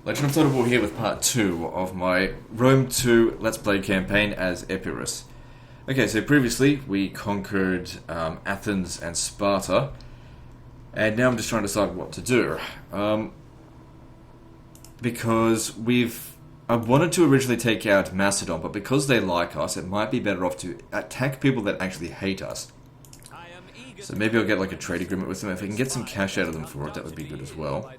Legend of Total War here with part 2 of my Rome 2 Let's Play campaign as Epirus. Okay, so previously we conquered Athens and Sparta, and now I'm just trying to decide what to do. Because I wanted to originally take out Macedon, but because they like us, it might be better off to attack people that actually hate us. So maybe I'll get like a trade agreement with them. If I can get some cash out of them for it, that would be good as well.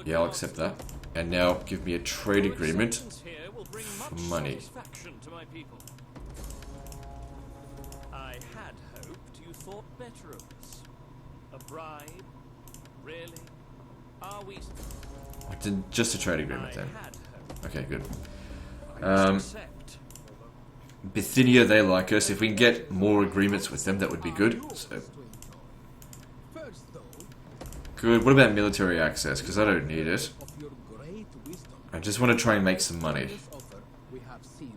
Yeah, I'll accept that. And now give me a trade agreement for money. I had hoped you thought better of us. A bribe? Really? Are we... Just a trade agreement then. Okay, good. Bithynia, they like us. If we can get more agreements with them, that would be good. So. Good. What about military access? Because I don't need it. I just want to try and make some money.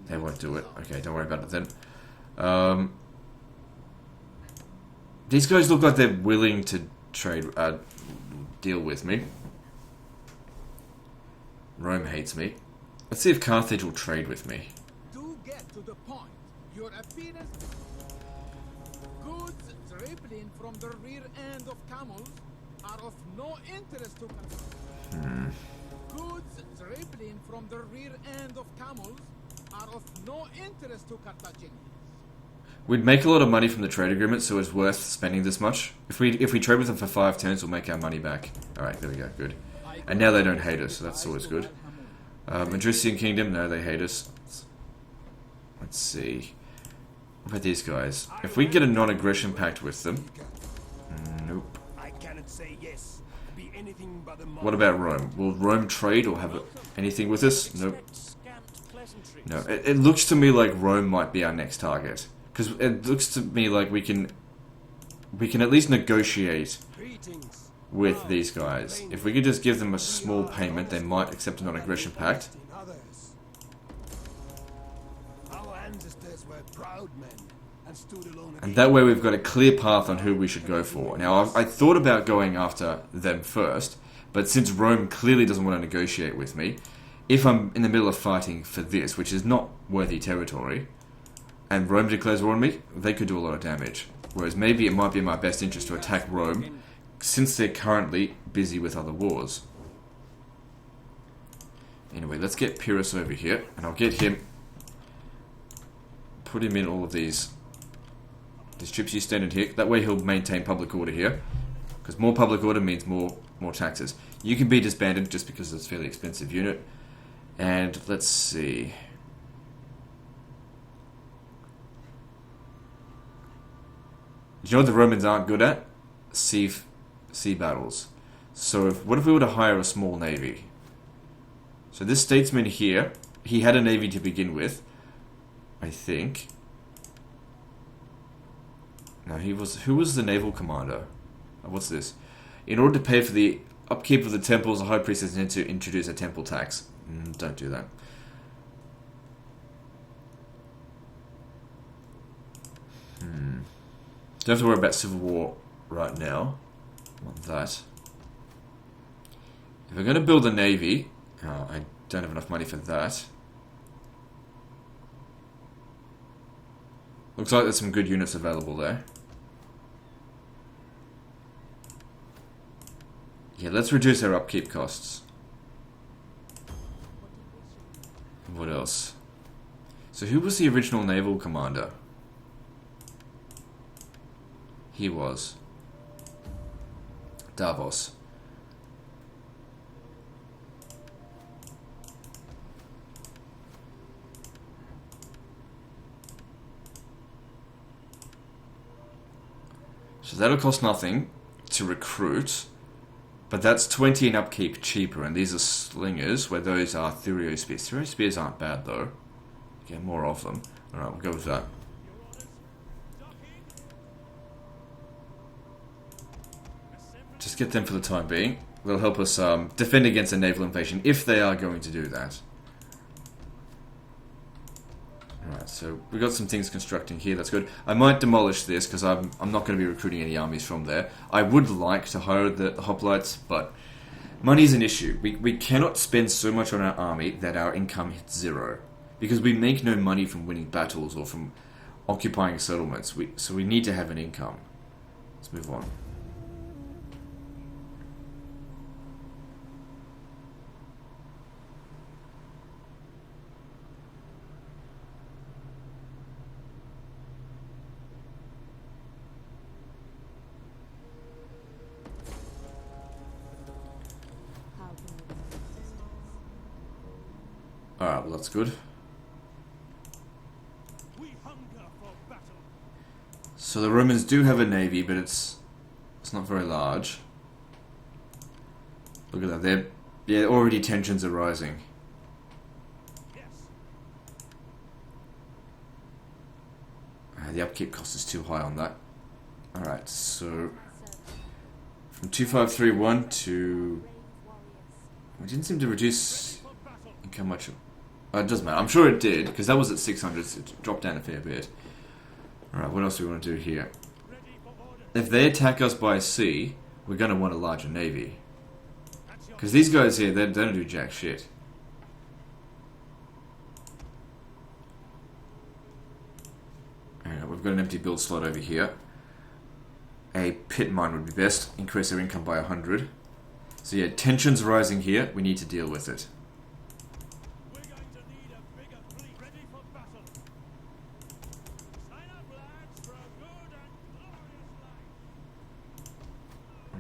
They won't do it. Okay, don't worry about it then. These guys look like they're willing to trade, deal with me. Rome hates me. Let's see if Carthage will trade with me. To get to the point, your appearance, goods dribbling from the rear end of camels are of no interest to Goods dribbling from the rear end of camels are of no interest to Carthaginians. We'd make a lot of money from the trade agreement, so it's worth spending this much. If we trade with them for 5 turns, we'll make our money back. Alright, there we go, good. And now they don't hate us, so that's always good. Madrician Kingdom, no, they hate us. Let's see. What about these guys? If we get a non-aggression pact with them... Nope. What about Rome? Will Rome trade or have anything with us? Nope. No, it looks to me like Rome might be our next target. Because it looks to me like we can at least negotiate with these guys. If we could just give them a small payment, they might accept a non-aggression pact. And that way we've got a clear path on who we should go for. Now, I thought about going after them first, but since Rome clearly doesn't want to negotiate with me, if I'm in the middle of fighting for this, which is not worthy territory, and Rome declares war on me, they could do a lot of damage. Whereas maybe it might be in my best interest to attack Rome, since they're currently busy with other wars. Anyway, let's get Epirus over here, and I'll get him, put him in all of these troops you stand in here. That way he'll maintain public order here, because more public order means more taxes. You can be disbanded just because it's a fairly expensive unit. And let's see. Do you know what the Romans aren't good at? Sea battles. So what if we were to hire a small navy? So this statesman here, he had a navy to begin with, I think. No, who was the naval commander? What's this? In order to pay for the upkeep of the temples, the high priest is need to introduce a temple tax. Don't do that. Don't have to worry about civil war right now. Want that. If we're going to build a navy, I don't have enough money for that. Looks like there's some good units available there. Yeah, let's reduce our upkeep costs. What else? So who was the original naval commander? He was Davos. So that'll cost nothing to recruit, but that's 20 in upkeep cheaper, and these are slingers, where those are Thurio spears. Thurio spears aren't bad though. Get more of them. Alright, we'll go with that. Just get them for the time being. They'll help us defend against a naval invasion, if they are going to do that. Alright, so we've got some things constructing here, that's good. I might demolish this, because I'm not going to be recruiting any armies from there. I would like to hire the hoplites, but Money's an issue. We cannot spend so much on our army that our income hits zero. Because we make no money from winning battles or from occupying settlements. So we need to have an income. Let's move on. Alright, well that's good. So the Romans do have a navy, but it's not very large. Look at that, already tensions are rising. The upkeep cost is too high on that. Alright, so from 2531 to... We didn't seem to reduce income much. It doesn't matter. I'm sure it did, because that was at 600, so it dropped down a fair bit. Alright, what else do we want to do here? If they attack us by sea, we're going to want a larger navy. Because these guys here, they don't do jack shit. Alright, we've got an empty build slot over here. A pit mine would be best. Increase our income by 100. So yeah, tensions rising here. We need to deal with it.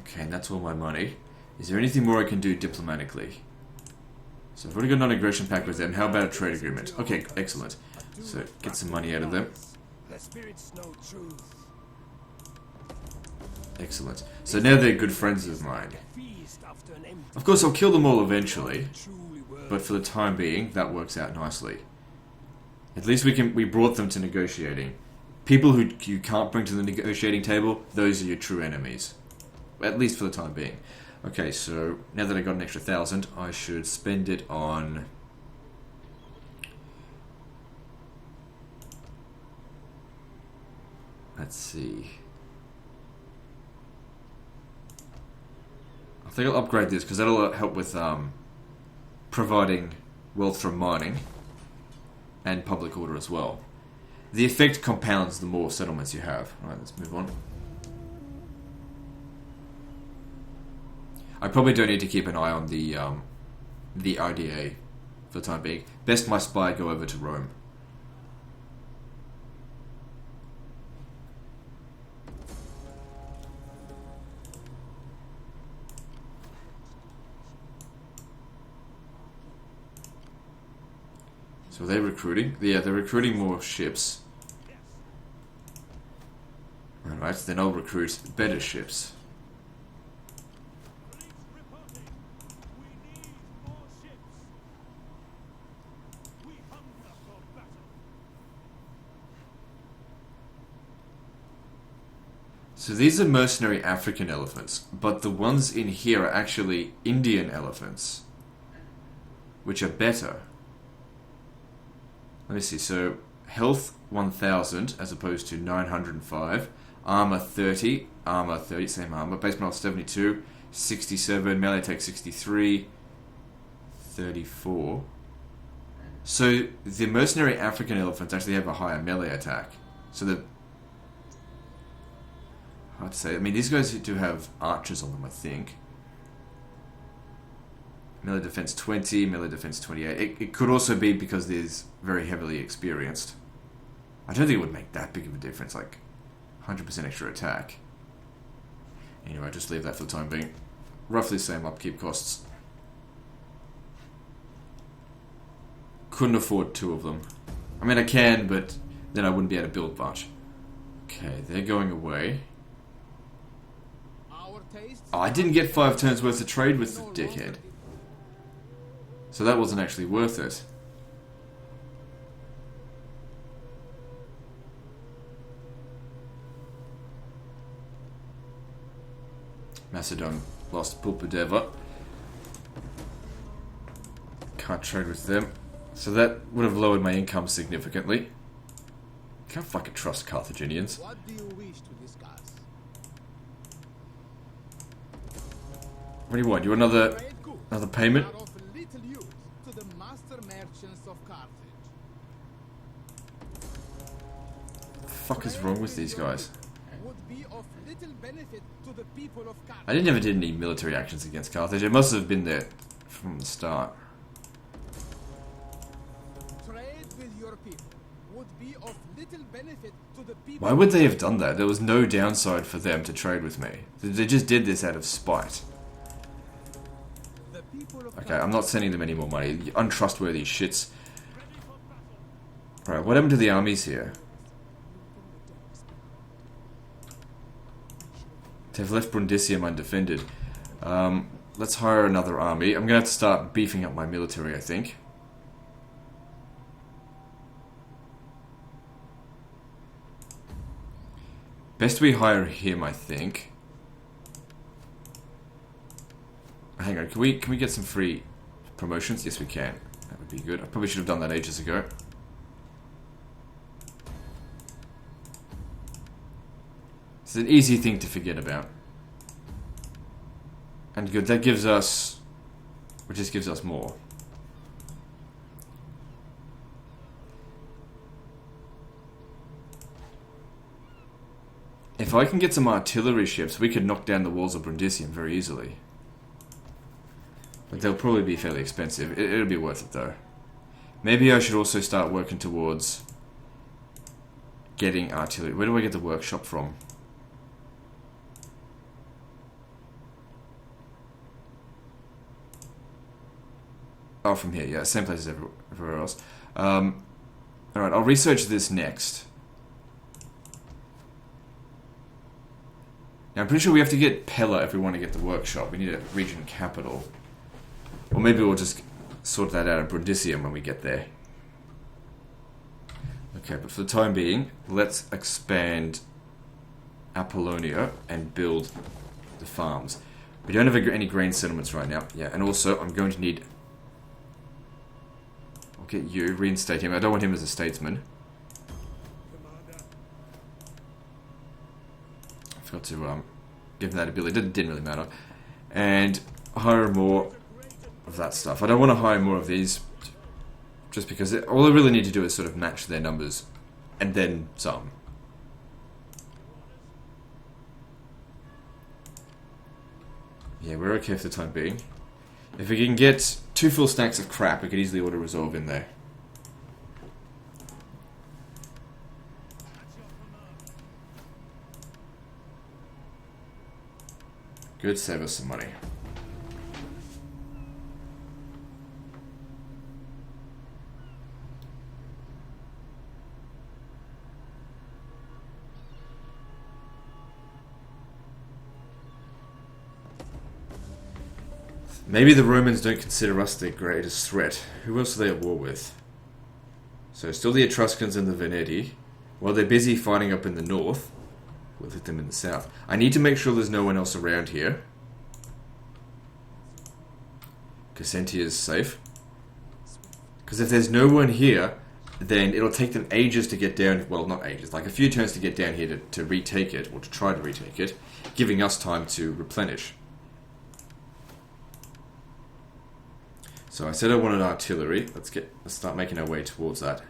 Okay, and that's all my money. Is there anything more I can do diplomatically? So I've already got a non-aggression pact with them. How about a trade agreement? Okay, excellent. So get some money out of them. Excellent. So now they're good friends of mine. Of course, I'll kill them all eventually, but for the time being, that works out nicely. At least we brought them to negotiating. People who you can't bring to the negotiating table, those are your true enemies. At least for the time being. Okay, so now that I got an extra 1,000, I should spend it on... Let's see. I think I'll upgrade this because that'll help with providing wealth from mining and public order as well. The effect compounds the more settlements you have. Alright, let's move on. I probably don't need to keep an eye on the IDA for the time being. Best my spy go over to Rome. So are they recruiting? Yeah, they're recruiting more ships. Alright, then I'll recruit better ships. So these are mercenary African elephants, but the ones in here are actually Indian elephants, which are better. Let me see, so health 1000 as opposed to 905, armor 30, same armor, base metal 72, 67, melee attack 63, 34. So the mercenary African elephants actually have a higher melee attack. So the... Hard to say. I mean, these guys do have archers on them, I think. Melee defense 20, melee defense 28. It could also be because they're very heavily experienced. I don't think it would make that big of a difference, like 100% extra attack. Anyway, just leave that for the time being. Roughly the same upkeep costs. Couldn't afford 2 of them. I mean, I can, but then I wouldn't be able to build much. Okay, they're going away. Oh, I didn't get 5 turns worth of trade with the dickhead. So that wasn't actually worth it. Macedon lost Pulpadeva. Can't trade with them. So that would have lowered my income significantly. Can't fucking trust Carthaginians. What do you wish to discuss? What do you want? You want another Another payment? are of little use to the master merchants of Carthage. What the fuck is wrong with these guys? Would be of little benefit to the people of Carthage. I never did any military actions against Carthage. It must have been there from the start. Trade with your people would be of little benefit to the people. Why would they have done that? There was no downside for them to trade with me. They just did this out of spite. The people of Okay, I'm not sending them any more money. You untrustworthy shits. Right, what happened to the armies here? They've left Brundisium undefended. Let's hire another army. I'm gonna have to start beefing up my military, I think. Best we hire him, I think. Hang on, can we get some free promotions? Yes, we can. That would be good. I probably should have done that ages ago. It's an easy thing to forget about. And good, that gives us... It just gives us more. If I can get some artillery ships, we could knock down the walls of Brundisium very easily. But they'll probably be fairly expensive. It'll be worth it though. Maybe I should also start working towards getting artillery. Where do I get the workshop from? Oh, from here. Yeah, same place as everywhere else. Alright, I'll research this next. Now, I'm pretty sure we have to get Pella if we want to get the workshop. We need a region capital. Or maybe we'll just sort that out at Brundisium when we get there. Okay, but for the time being, let's expand Apollonia and build the farms. We don't have any grain settlements right now. Yeah, and also I'm going to need... I'll get you, reinstate him. I don't want him as a statesman. I forgot to give him that ability. It didn't really matter. And hire more of that stuff. I don't want to hire more of these just because all I really need to do is sort of match their numbers and then some. Yeah, we're okay for the time being. If we can get 2 full stacks of crap, we could easily auto-resolve in there. Good, save us some money. Maybe the Romans don't consider us their greatest threat. Who else are they at war with? So still the Etruscans and the Veneti. While they're busy fighting up in the north, we'll hit them in the south. I need to make sure there's no one else around here. Cassentia is safe. Because if there's no one here, then it'll take them ages to get down. Well, not ages, like a few turns to get down here to retake it, or to try to retake it, giving us time to replenish. So I said I wanted artillery. Let's start making our way towards that.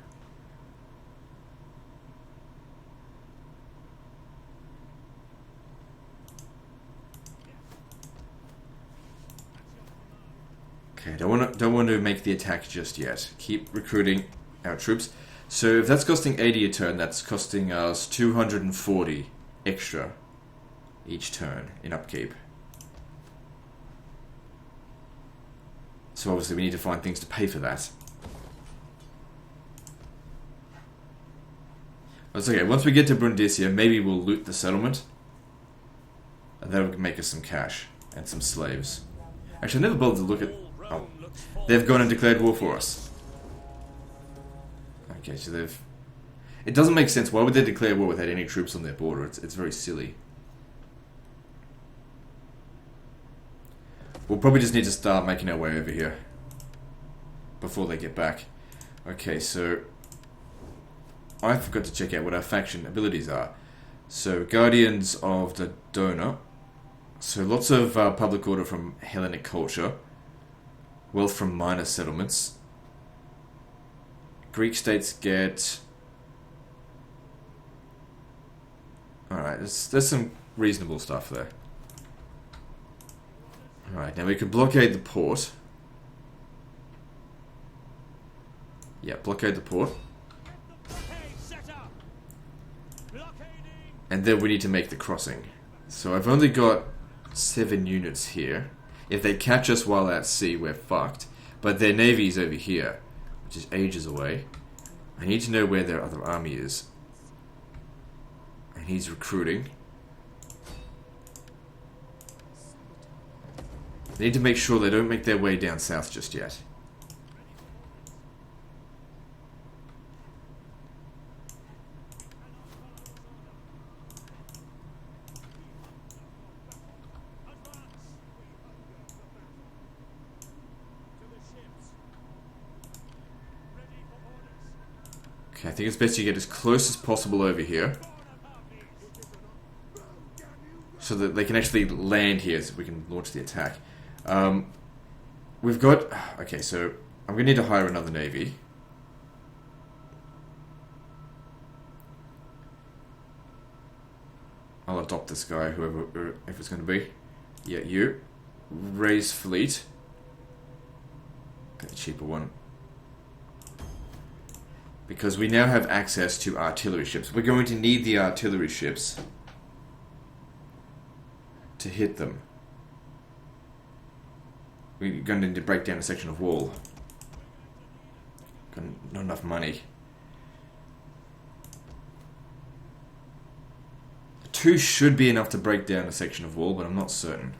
Okay, don't want to make the attack just yet. Keep recruiting our troops. So if that's costing 80 a turn, that's costing us 240 extra each turn in upkeep. So obviously we need to find things to pay for that. That's okay, once we get to Brundisium, maybe we'll loot the settlement. And that'll make us some cash and some slaves. Actually, I never bothered to look at... Oh, they've gone and declared war for us. Okay, so they've... It doesn't make sense. Why would they declare war without any troops on their border? It's very silly. We'll probably just need to start making our way over here before they get back. Okay, so I forgot to check out what our faction abilities are. So, Guardians of the Donor. So, lots of public order from Hellenic culture. wealth from minor settlements. Greek states get... Alright, there's some reasonable stuff there. Alright, now we could blockade the port. Yeah, blockade the port. And then we need to make the crossing. So I've only got 7 units here. If they catch us while at sea, we're fucked. But their navy's over here, which is ages away. I need to know where their other army is. And he's recruiting. They need to make sure they don't make their way down south just yet. Okay, I think it's best you get as close as possible over here. So that they can actually land here so we can launch the attack. We've got... Okay, so I'm going to need to hire another navy. I'll adopt this guy, whoever, if it's going to be. Yeah, you. Raise fleet. Get a cheaper one. Because we now have access to artillery ships. We're going to need the artillery ships to hit them. We're going to need to break down a section of wall. Got not enough money. 2 should be enough to break down a section of wall, but I'm not certain.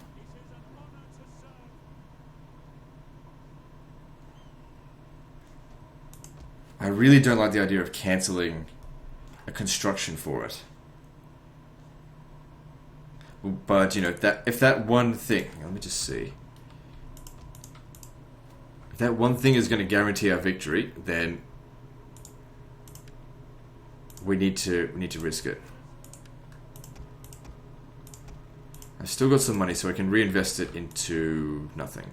I really don't like the idea of cancelling a construction for it. But, you know, if that one thing... Let me just see. If that one thing is going to guarantee our victory, then we need to risk it. I've still got some money, so I can reinvest it into nothing.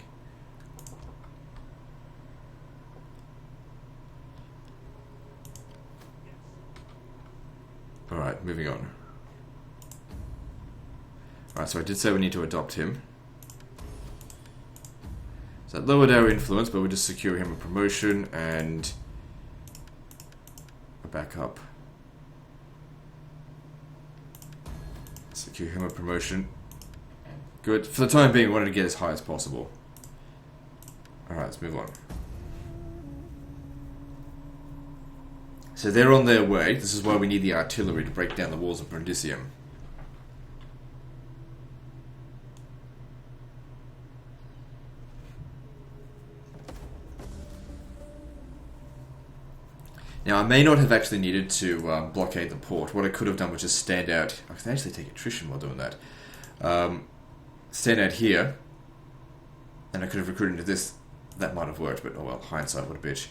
Alright, moving on. Alright, so I did say we need to adopt him. So that lowered our influence, but we'll just secure him a promotion and a backup. Secure him a promotion. Good. For the time being, we wanted to get as high as possible. Alright, let's move on. So they're on their way. This is why we need the artillery to break down the walls of Brundisium. Now, I may not have actually needed to blockade the port. What I could have done was just stand out. I can actually take attrition while doing that. Stand out here, and I could have recruited into this. That might have worked, but oh well, hindsight, what a bitch.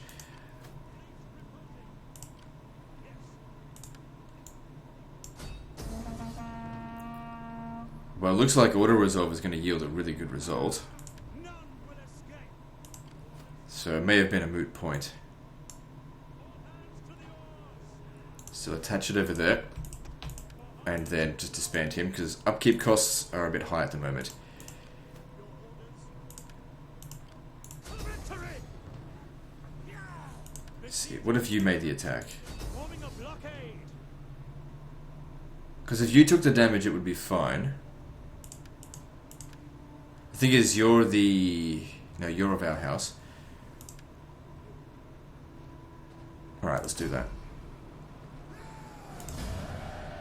Well, it looks like auto-resolve is going to yield a really good result. So it may have been a moot point. So attach it over there. And then just disband him, because upkeep costs are a bit high at the moment. Let's see, what if you made the attack? Because if you took the damage, it would be fine. The thing is, you're the... No, you're of our house. Alright, let's do that.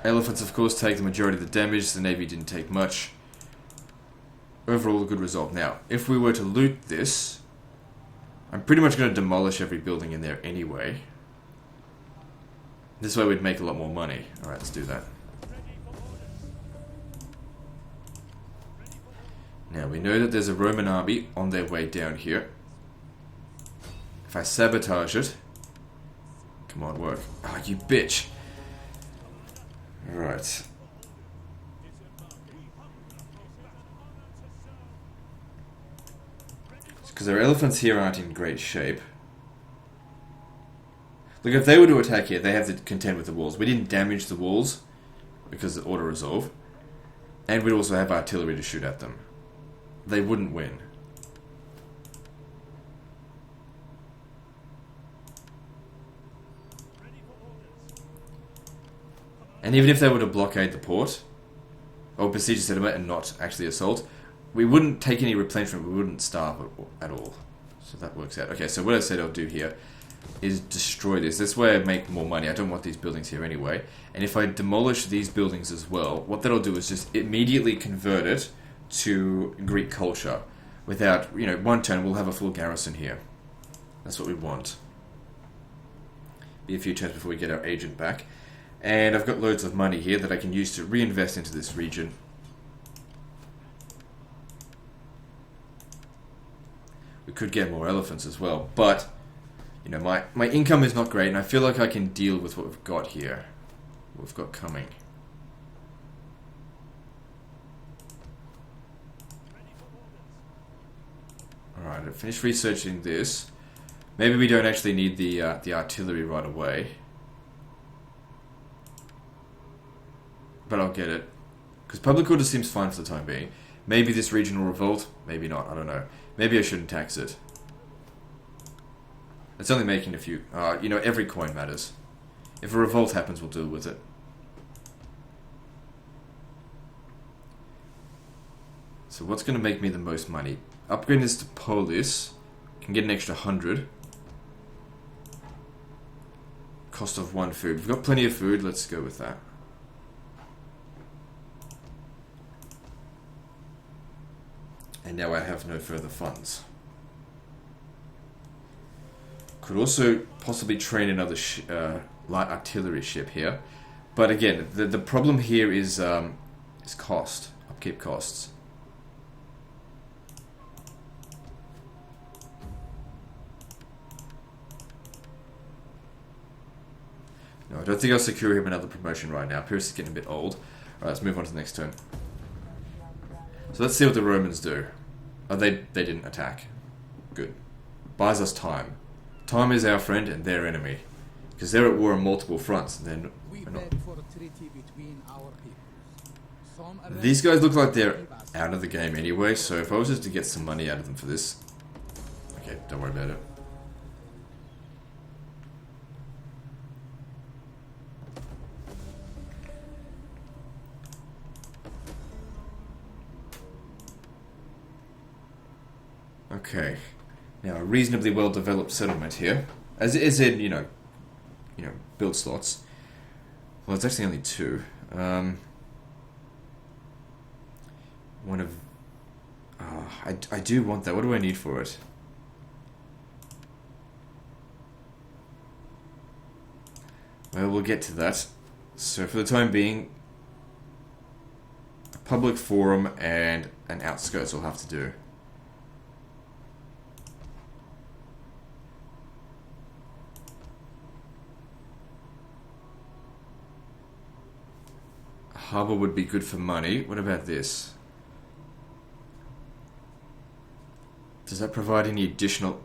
Elephants, of course, take the majority of the damage. The Navy didn't take much. Overall, a good result. Now, if we were to loot this, I'm pretty much going to demolish every building in there anyway. This way we'd make a lot more money. Alright, let's do that. Now, we know that there's a Roman army on their way down here. If I sabotage it... Come on, work. Oh, you bitch! Right. Just Because our elephants here aren't in great shape. Look, if they were to attack here, they have to contend with the walls. We didn't damage the walls because of auto-resolve. And we'd also have artillery to shoot at them. They wouldn't win. And even if they were to blockade the port, or besiege the settlement and not actually assault, we wouldn't take any replenishment, we wouldn't starve at all. So that works out. Okay, so what I said I'll do here is destroy this. This way I make more money. I don't want these buildings here anyway. And if I demolish these buildings as well, what that'll do is just immediately convert it to Greek culture. Without, one turn we'll have a full garrison here. That's what we want. Be a few turns before we get our agent back. And I've got loads of money here that I can use to reinvest into this region. We could get more elephants as well, but my income is not great, and I feel like I can deal with what we've got here. What we've got coming. Alright, I've finished researching this. Maybe we don't actually need the artillery right away. But I'll get it. Because public order seems fine for the time being. Maybe this region will revolt, maybe not, I don't know. Maybe I shouldn't tax it. It's only making a few... every coin matters. If a revolt happens, we'll deal with it. So what's going to make me the most money? Upgrade this to Polis. Can get an extra 100. Cost of 1 food. We've got plenty of food, let's go with that. And now I have no further funds. Could also possibly train another light artillery ship here. But again, the problem here is cost. Upkeep costs. No, I don't think I'll secure him another promotion right now. Epirus is getting a bit old. Alright, let's move on to the next turn. So let's see what the Romans do. Oh, they didn't attack. Good. Buys us time. Time is our friend and their enemy. Because they're at war on multiple fronts. And then for a treaty between our peoples. These guys look like they're out of the game anyway, so if I was just to get some money out of them for this... Okay, don't worry about it. Okay, now a reasonably well-developed settlement here, as it is in, build slots. Well, it's actually only 2. One of... I do want that. What do I need for it? Well, we'll get to that. So for the time being, a public forum and an outskirts will have to do. Harbour would be good for money. What about this? Does that provide any additional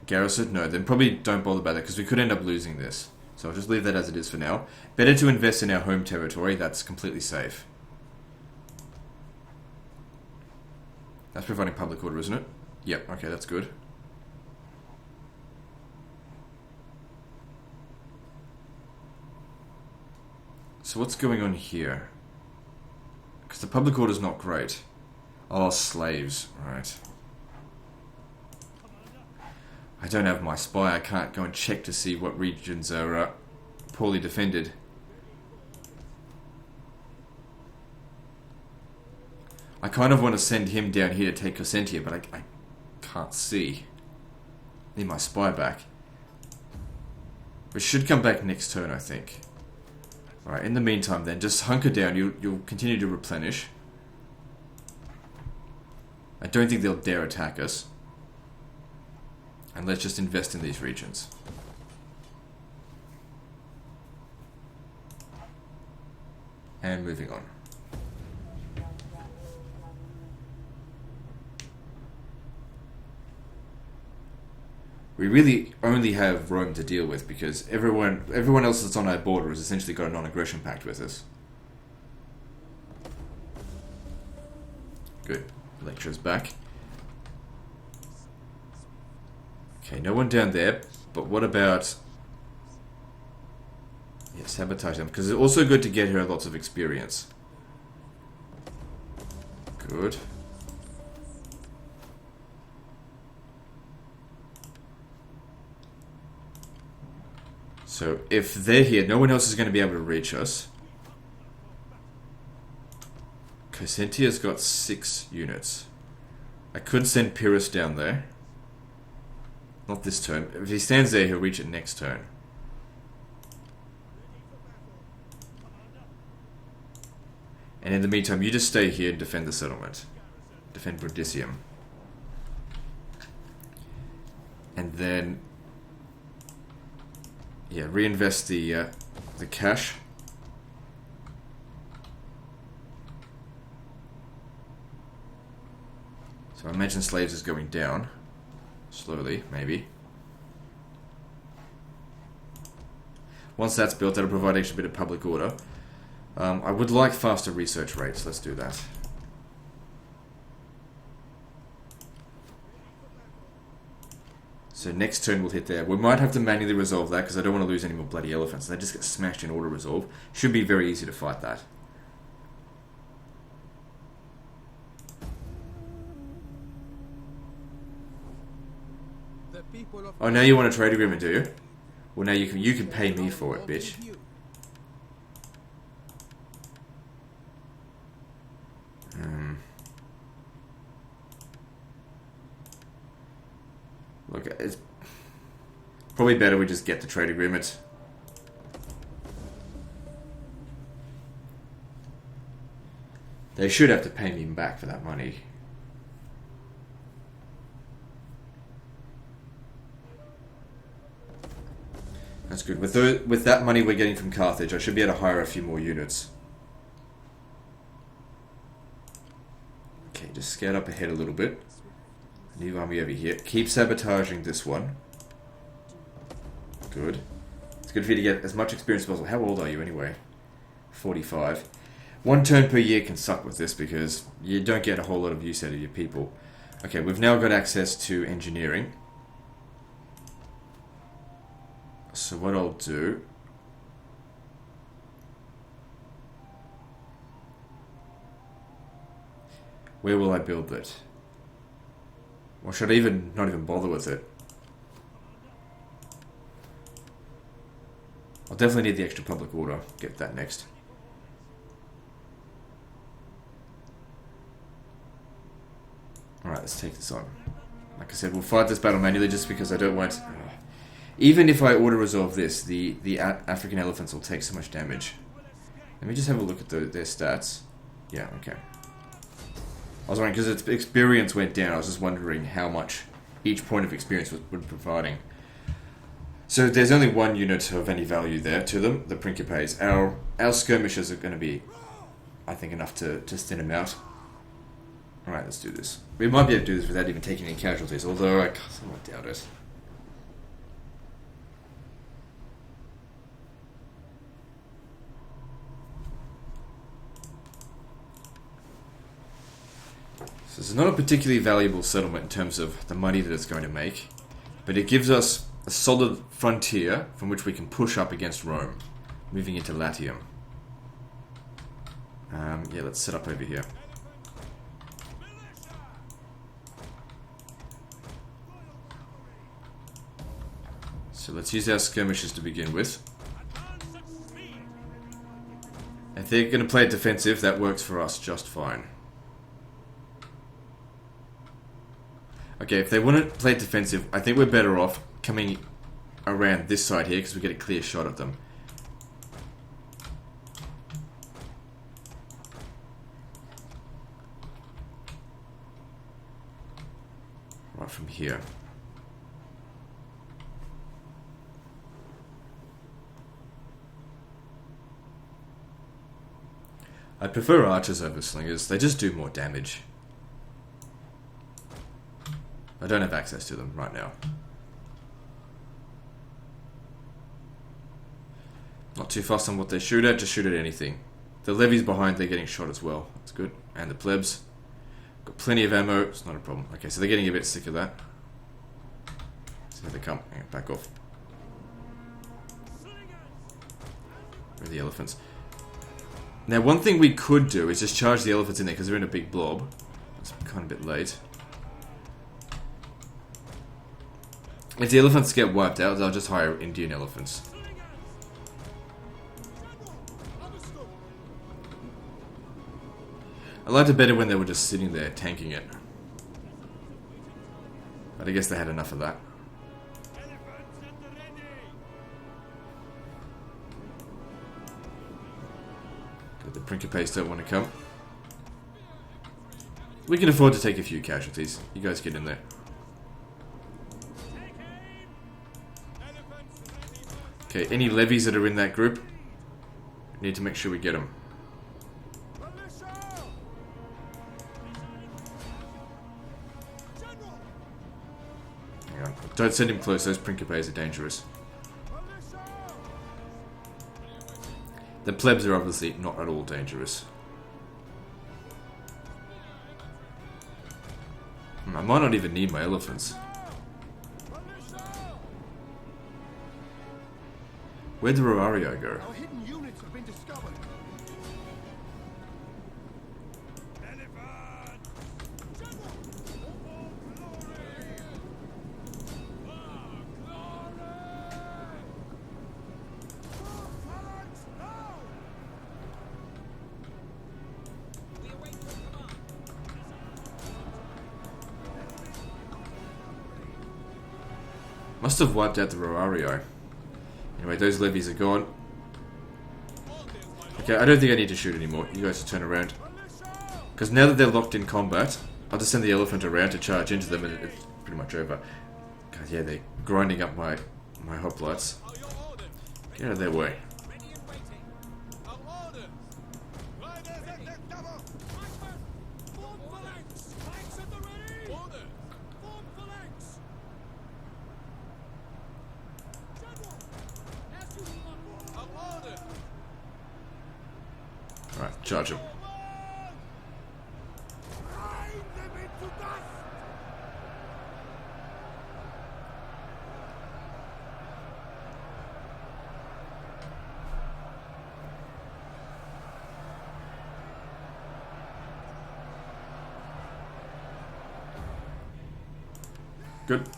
garrison? No, then probably don't bother about that because we could end up losing this. So I'll just leave that as it is for now. Better to invest in our home territory. That's completely safe. That's providing public order, isn't it? Yep, okay, that's good. So what's going on here? Because the public order's not great. Oh, slaves. Right. I don't have my spy. I can't go and check to see what regions are poorly defended. I kind of want to send him down here to take Cossentia, but I can't see. Need my spy back. We should come back next turn, I think. Alright, in the meantime then, just hunker down. You'll continue to replenish. I don't think they'll dare attack us. And let's just invest in these regions. And moving on. we really only have Rome to deal with because everyone else that's on our border has essentially got a non-aggression pact with us. Good. Lecturer's back. Okay, no one down there, but what about... Yeah, sabotage them, because it's also good to get her lots of experience. Good. So, if they're here, no one else is going to be able to reach us. Cosentia's got 6 units. I could send Epirus down there. Not this turn. If he stands there, he'll reach it next turn. And in the meantime, you just stay here and defend the settlement. Defend Brundisium. And then... yeah, reinvest the cash. So I imagine slaves is going down. Slowly, maybe. Once that's built, that'll provide extra bit of public order. I would like faster research rates. Let's do that. So next turn we'll hit there. We might have to manually resolve that because I don't want to lose any more bloody elephants. They just get smashed in auto resolve. Should be very easy to fight that. Oh, now you want a trade agreement, do you? Well, now you can pay me for it, bitch. Look, it's probably better we just get the trade agreement. They should have to pay me back for that money. That's good. With that money we're getting from Carthage, I should be able to hire a few more units. Okay, just scout up ahead a little bit. New army over here. Keep sabotaging this one. Good. It's good for you to get as much experience as possible. How old are you anyway? 45. 1 turn per year can suck with this because you don't get a whole lot of use out of your people. Okay, we've now got access to engineering. So what I'll do... where will I build it? Or should I not even bother with it? I'll definitely need the extra public order. Get that next. Alright, let's take this on. Like I said, we'll fight this battle manually just because I don't want... even if I auto-resolve this, the African elephants will take so much damage. Let me just have a look at their stats. Yeah, okay. I was wondering, because its experience went down, I was just wondering how much each point of experience was providing. So there's only 1 unit of any value there to them, the Principes. Our skirmishers are going to be, I think, enough to thin them out. Alright, let's do this. We might be able to do this without even taking any casualties, although I somewhat doubt it. So this is not a particularly valuable settlement in terms of the money that it's going to make, but it gives us a solid frontier from which we can push up against Rome, moving into Latium. Yeah, let's set up over here. So let's use our skirmishers to begin with. If they're going to play it defensive, that works for us just fine. Okay, if they want to play it defensive, I think we're better off coming around this side here because we get a clear shot at them. Right from here. I prefer archers over slingers. They just do more damage. I don't have access to them right now. Not too fast on what they shoot at, just shoot at anything. The levies behind, they're getting shot as well. That's good. And the plebs. Got plenty of ammo, it's not a problem. Okay, so they're getting a bit sick of that. So here they come. Hang on, back off. Where are the elephants? Now, one thing we could do is just charge the elephants in there because they're in a big blob. It's kind of a bit late. If the elephants get wiped out, they'll just hire Indian elephants. I liked it better when they were just sitting there tanking it. But I guess they had enough of that. The Principes don't want to come. We can afford to take a few casualties. You guys get in there. Okay, any levies that are in that group, we need to make sure we get them. Hang on. Don't send him close, those Principes are dangerous. The plebs are obviously not at all dangerous. I might not even need my elephants. Where'd the Roario go? Our hidden units have been discovered. Must have wiped out the Roario. Anyway, those levies are gone. Okay, I don't think I need to shoot anymore. You guys turn around. Because now that they're locked in combat, I'll just send the elephant around to charge into them and it's pretty much over. God, yeah, they're grinding up my hoplites. Get out of their way. Alright, charge him. Good.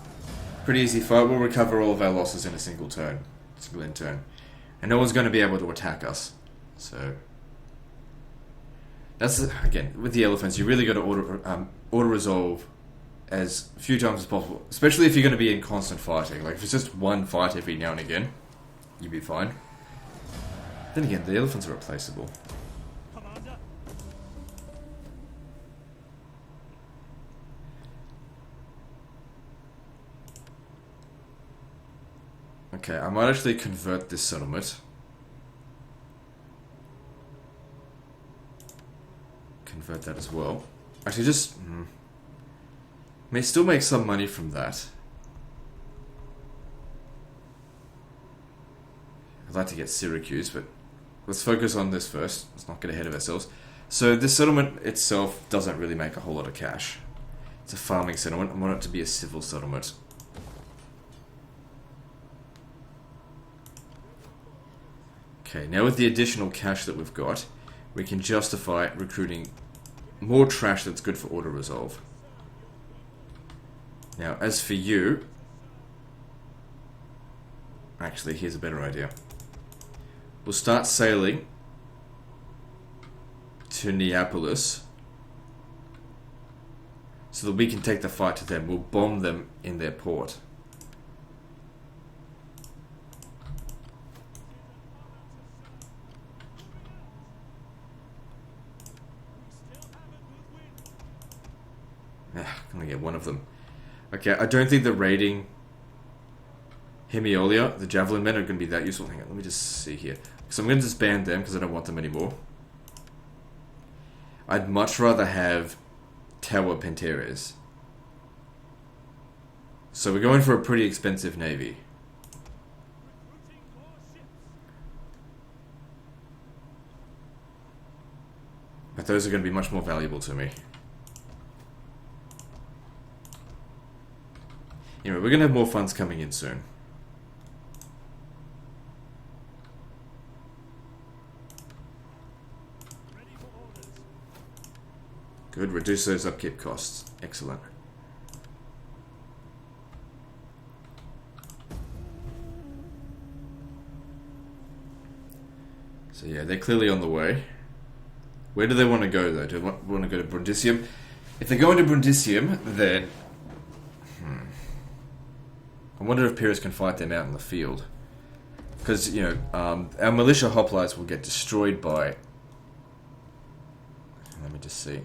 Pretty easy fight. We'll recover all of our losses in a single turn. Single end turn. And no one's going to be able to attack us. So... that's, again, with the elephants, you really got to auto-resolve as few times as possible. Especially if you're going to be in constant fighting. Like, if it's just one fight every now and again, you'd be fine. Then again, the elephants are replaceable. Okay, I might actually convert this settlement. Convert that as well. Actually, just... may still make some money from that. I'd like to get Syracuse, but let's focus on this first. Let's not get ahead of ourselves. So this settlement itself doesn't really make a whole lot of cash. It's a farming settlement. I want it to be a civil settlement. Okay, now with the additional cash that we've got, we can justify recruiting more trash that's good for auto-resolve. Now, as for you... actually, here's a better idea. We'll start sailing to Neapolis so that we can take the fight to them. We'll bomb them in their port. Can only get one of them. Okay, I don't think the raiding Hemiolia, the javelin men, are going to be that useful. Hang on, let me just see here. So I'm going to disband them because I don't want them anymore. I'd much rather have Tower Panteras. So we're going for a pretty expensive navy. those are going to be much more valuable to me. Anyway, we're going to have more funds coming in soon. Good, reduce those upkeep costs. Excellent. So yeah, they're clearly on the way. Where do they want to go though? Do they want to go to Brundisium? If they're going to Brundisium, then... I wonder if Epirus can fight them out in the field. Because, you know, our militia hoplites will get destroyed by... Let me just see.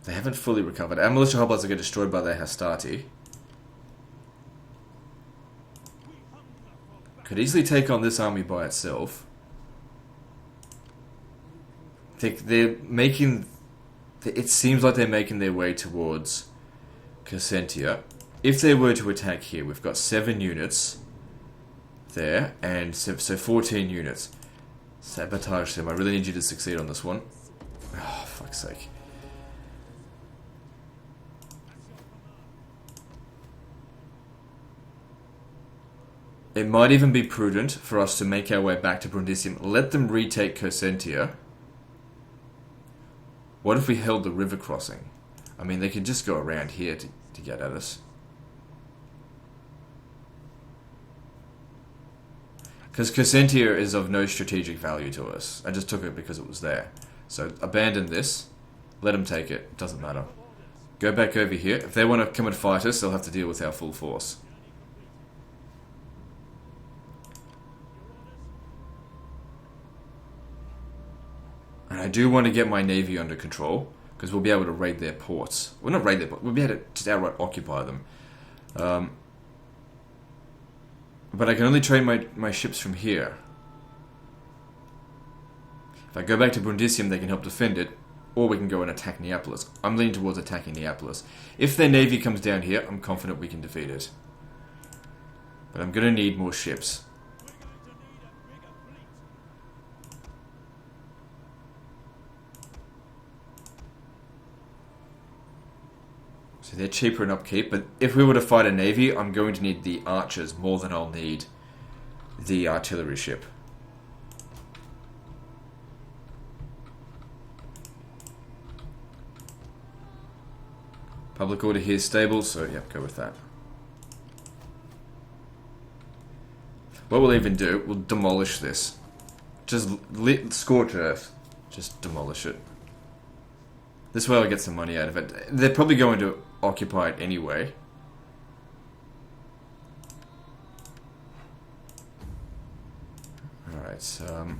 They haven't fully recovered. Our militia hoplites will get destroyed by their Hastati. Could easily take on this army by itself. They're making... It seems like they're making their way towards Crescentia. If they were to attack here, we've got 7 units there, and so 14 units. Sabotage them. I really need you to succeed on this one. Oh, fuck's sake. It might even be prudent for us to make our way back to Brundisium. Let them retake Crescentia. What if we held the river crossing? I mean, they could just go around here to get at us. Because Crescentia is of no strategic value to us. I just took it because it was there. So, abandon this. Let them take it. Doesn't matter. Go back over here. If they want to come and fight us, they'll have to deal with our full force. And I do want to get my navy under control, because we'll be able to raid their ports. Well, not raid their ports, we'll be able to just outright occupy them. But I can only train my ships from here. If I go back to Brundisium, they can help defend it, or we can go and attack Neapolis. I'm leaning towards attacking Neapolis. If their navy comes down here, I'm confident we can defeat it. But I'm going to need more ships. So they're cheaper in upkeep, but if we were to fight a navy, I'm going to need the archers more than I'll need the artillery ship. Public order here is stable, so yep, go with that. What we'll even do, we'll demolish this. Just scorch earth. Just demolish it. This way I'll get some money out of it. They're probably going to occupy it anyway. Alright, so...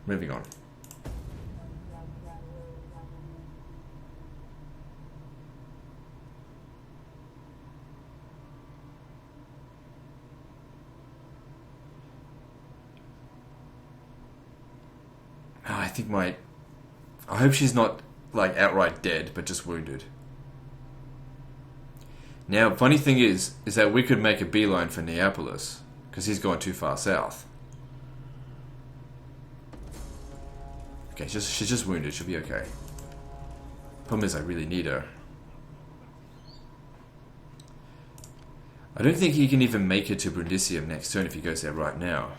moving on. I think I hope she's not, like, outright dead, but just wounded. Now, funny thing is that we could make a beeline for Neapolis, because he's gone too far south. Okay, she's just wounded, she'll be okay. Problem is, I really need her. I don't think he can even make it to Brundisium next turn if he goes there right now.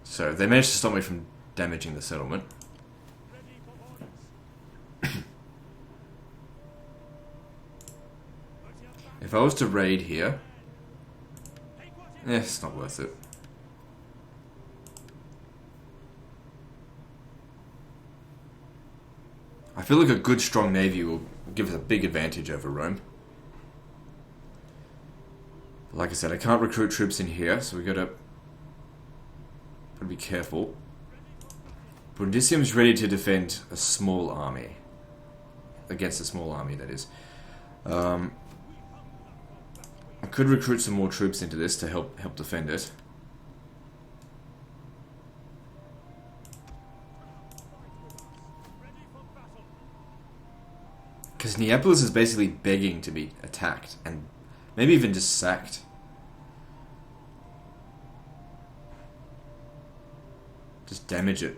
So, they managed to stop me from damaging the settlement. If I was to raid here... it's not worth it. I feel like a good, strong navy will give us a big advantage over Rome. Like I said, I can't recruit troops in here, so we gotta be careful. Brundisium's ready to defend a small army. Against a small army, that is. I could recruit some more troops into this to help defend it. Because Neapolis is basically begging to be attacked, and maybe even just sacked. Just damage it.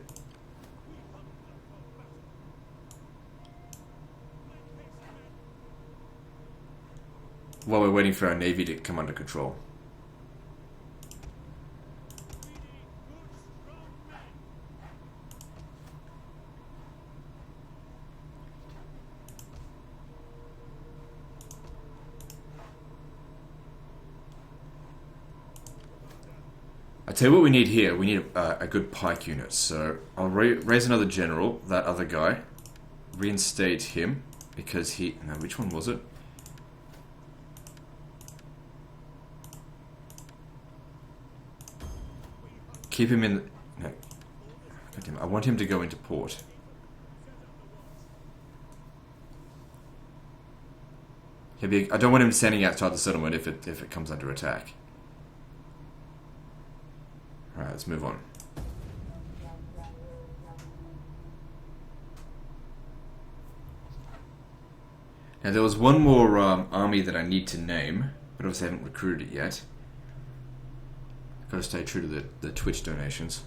While we're waiting for our navy to come under control. I tell you what we need here. We need a good pike unit. So I'll raise another general, that other guy. Reinstate him. Because he... No, which one was it? Keep him in... No. I want him to go into port. I don't want him standing outside the settlement if it comes under attack. Alright, let's move on. Now there was one more army that I need to name, but obviously I haven't recruited it yet. I've got to stay true to the Twitch donations.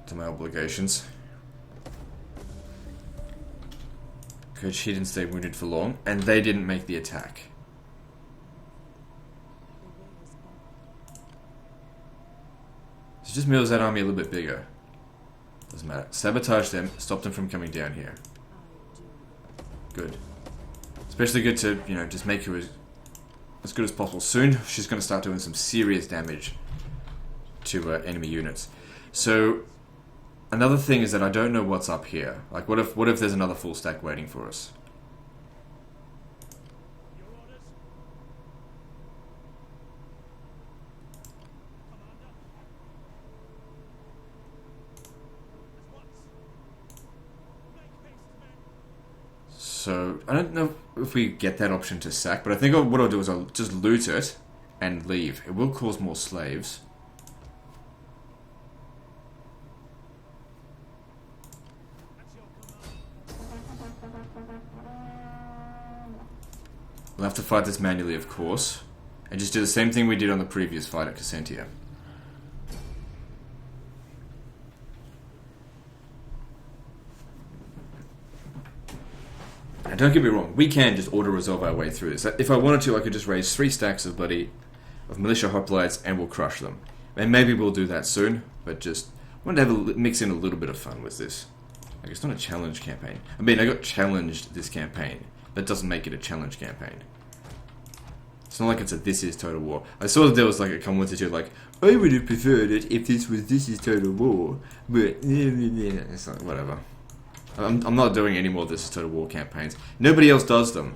To my obligations. Coach, he didn't stay wounded for long, and they didn't make the attack. So just mills that army a little bit bigger. Doesn't matter. Sabotage them, stop them from coming down here. Good. Especially good to, you know, just make her as good as possible. Soon, she's going to start doing some serious damage to enemy units. So, another thing is that I don't know what's up here. Like, what if there's another full stack waiting for us? So, I don't know if we get that option to sack, but I think what I'll do is I'll just loot it and leave. It will cause more slaves. We'll have to fight this manually, of course, and just do the same thing we did on the previous fight at Cassentia. And don't get me wrong, we can just auto-resolve our way through this. If I wanted to, I could just raise 3 stacks of militia hoplites and we'll crush them. And maybe we'll do that soon, but just wanted to have mix in a little bit of fun with this. Like, it's not a challenge campaign. I mean, I got challenged this campaign. That doesn't make it a challenge campaign. It's not like it's a This Is Total War. I saw that there was like a comment or two like, I would have preferred it if this was This Is Total War, but it's like, whatever. I'm not doing any more This Is Total War campaigns. Nobody else does them.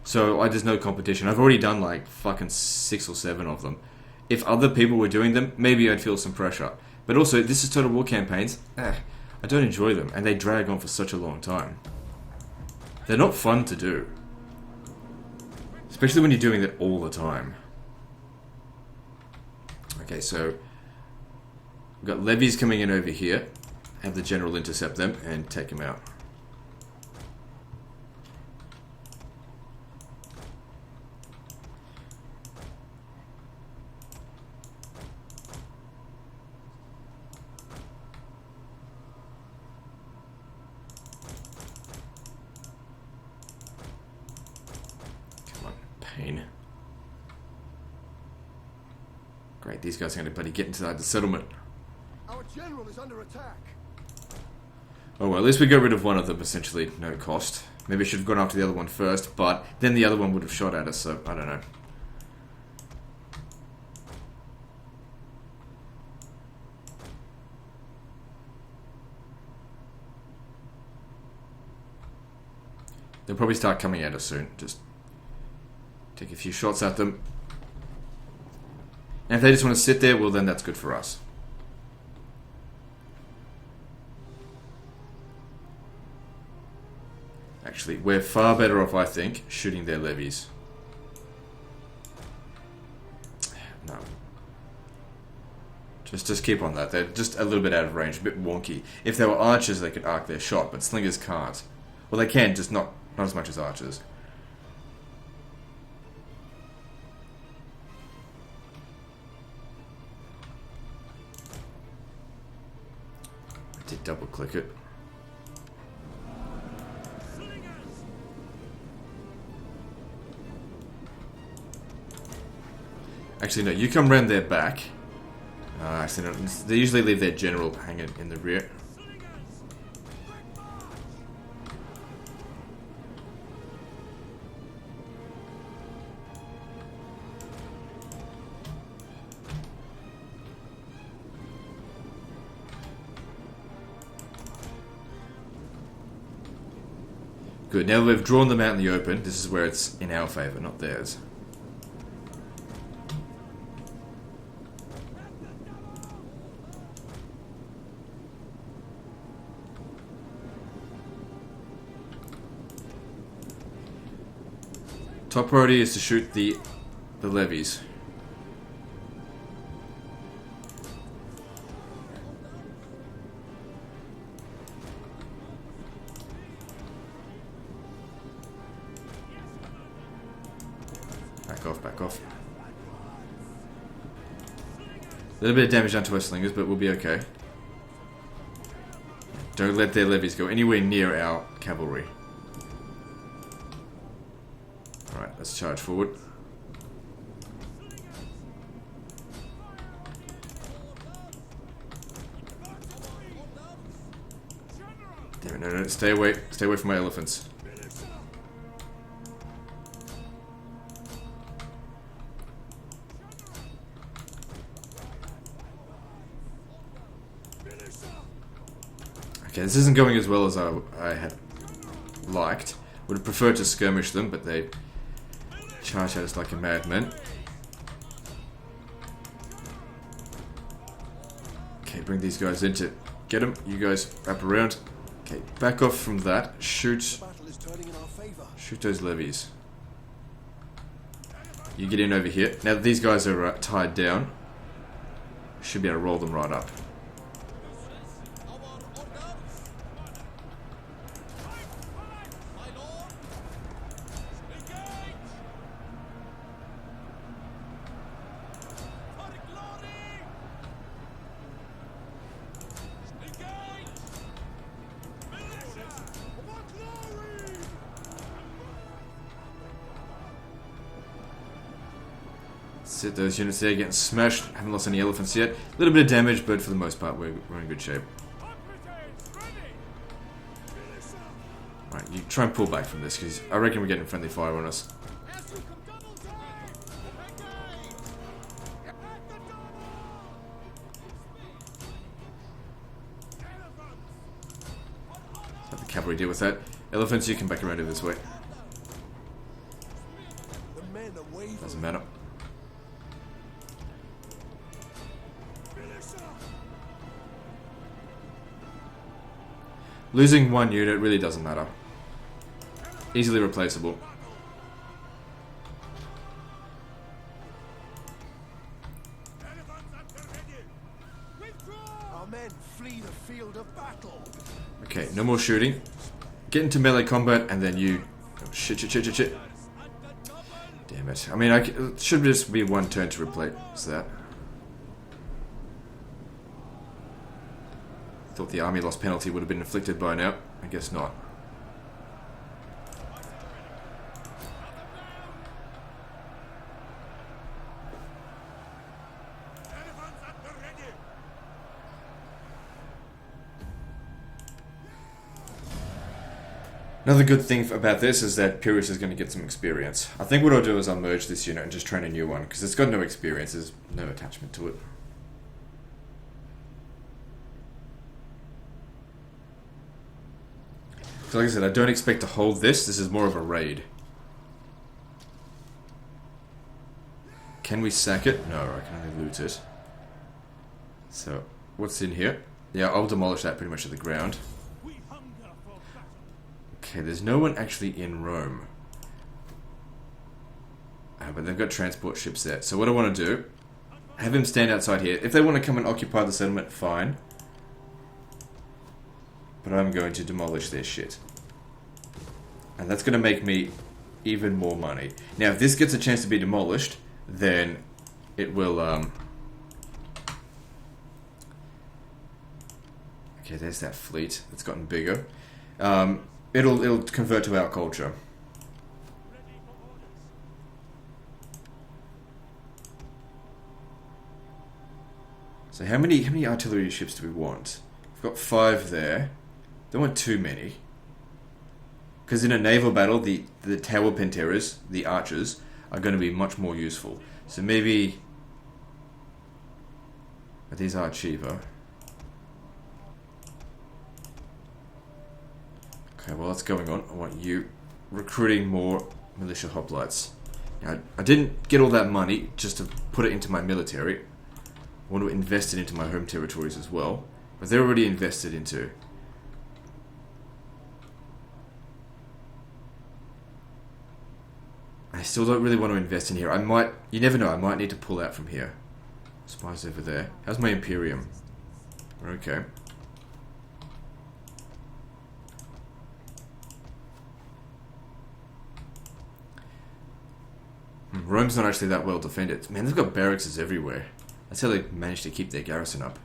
So there's no competition. I've already done like fucking 6 or 7 of them. If other people were doing them, maybe I'd feel some pressure. But also, This Is Total War campaigns, I don't enjoy them. And they drag on for such a long time. They're not fun to do. Especially when you're doing that all the time. Okay, so we've got levies coming in over here. Have the general intercept them and take them out. Come on, pain. Great, these guys are going to bloody get inside the settlement. Our general is under attack. Oh well, at least we got rid of one of them, essentially, no cost. Maybe I should have gone after the other one first, but then the other one would have shot at us, so I don't know. They'll probably start coming at us soon. Just take a few shots at them. And if they just want to sit there, well then that's good for us. Actually, we're far better off, I think, shooting their levies. No. Just keep on that. They're just a little bit out of range, a bit wonky. If they were archers, they could arc their shot, but slingers can't. Well, they can, just not as much as archers. I did double click it. Actually, no, you come round their back. Actually, no, they usually leave their general hanging in the rear. Good, now we've drawn them out in the open, this is where it's in our favour, not theirs. Top priority is to shoot the levies. Back off. A little bit of damage done to our slingers, but we'll be okay. Don't let their levies go anywhere near our cavalry. Alright, let's charge forward. Damn it, no, stay away from my elephants. Okay, this isn't going as well as I had liked. Would have preferred to skirmish them, but they charge at us like a madman. Okay, bring these guys in to get them. You guys wrap around. Okay, back off from that. Shoot those levies. You get in over here. Now that these guys are tied down, should be able to roll them right up. Sit those units there, getting smashed. Haven't lost any elephants yet. A little bit of damage, but for the most part, we're in good shape. Right, you try and pull back from this, because I reckon we're getting friendly fire on us. Let the cavalry deal with that. Elephants, you can back around over this way. Doesn't matter. Losing one unit really doesn't matter. Easily replaceable. Our men flee the field of battle. Okay, no more shooting. Get into melee combat and then you... Oh, shit. Damn it. I mean, it should just be one turn to replace that. Thought the army loss penalty would have been inflicted by now. I guess not. Another good thing about this is that Epirus is going to get some experience. I think what I'll do is I'll merge this unit and just train a new one, because it's got no experience, there's no attachment to it. So like I said, I don't expect to hold this. This is more of a raid. Can we sack it? No, I can only loot it. So, what's in here? Yeah, I'll demolish that pretty much to the ground. Okay, there's no one actually in Rome. But they've got transport ships there. So what I want to do... Have him stand outside here. If they want to come and occupy the settlement, fine. But I'm going to demolish their shit. And that's going to make me even more money. Now, if this gets a chance to be demolished, then it will, okay, there's that fleet. It's gotten bigger. It'll convert to our culture. So how many artillery ships do we want? We've got 5 there. Don't want too many. Because in a naval battle, the tower penteras, the archers, are going to be much more useful. So maybe... But these are cheaper. Okay, well, what's going on? I want you recruiting more militia hoplites. Now, I didn't get all that money just to put it into my military. I want to invest it into my home territories as well. But they're already invested into. I still don't really want to invest in here. I might... You never know, I might need to pull out from here. Spies over there. How's my Imperium? Okay. Rome's not actually that well defended. Man, they've got barracks everywhere. That's how they managed to keep their garrison up.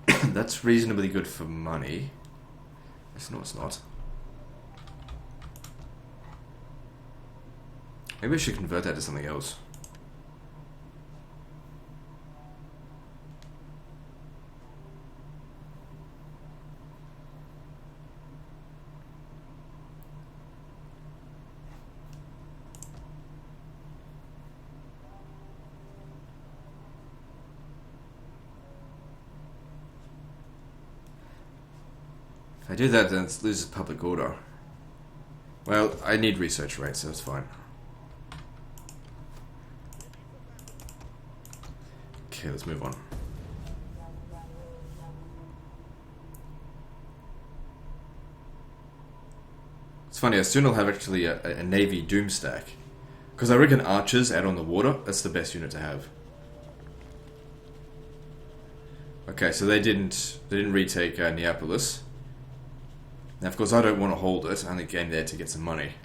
That's reasonably good for money. No, it's not. Maybe I should convert that to something else. If I do that, then it loses public order. Well, I need research rates, so it's fine. Okay, let's move on. It's funny, I soon will have actually a Navy Doom stack. Because I reckon archers out on the water, that's the best unit to have. Okay, so they didn't retake Neapolis. Now, of course, I don't want to hold it. I only came there to get some money.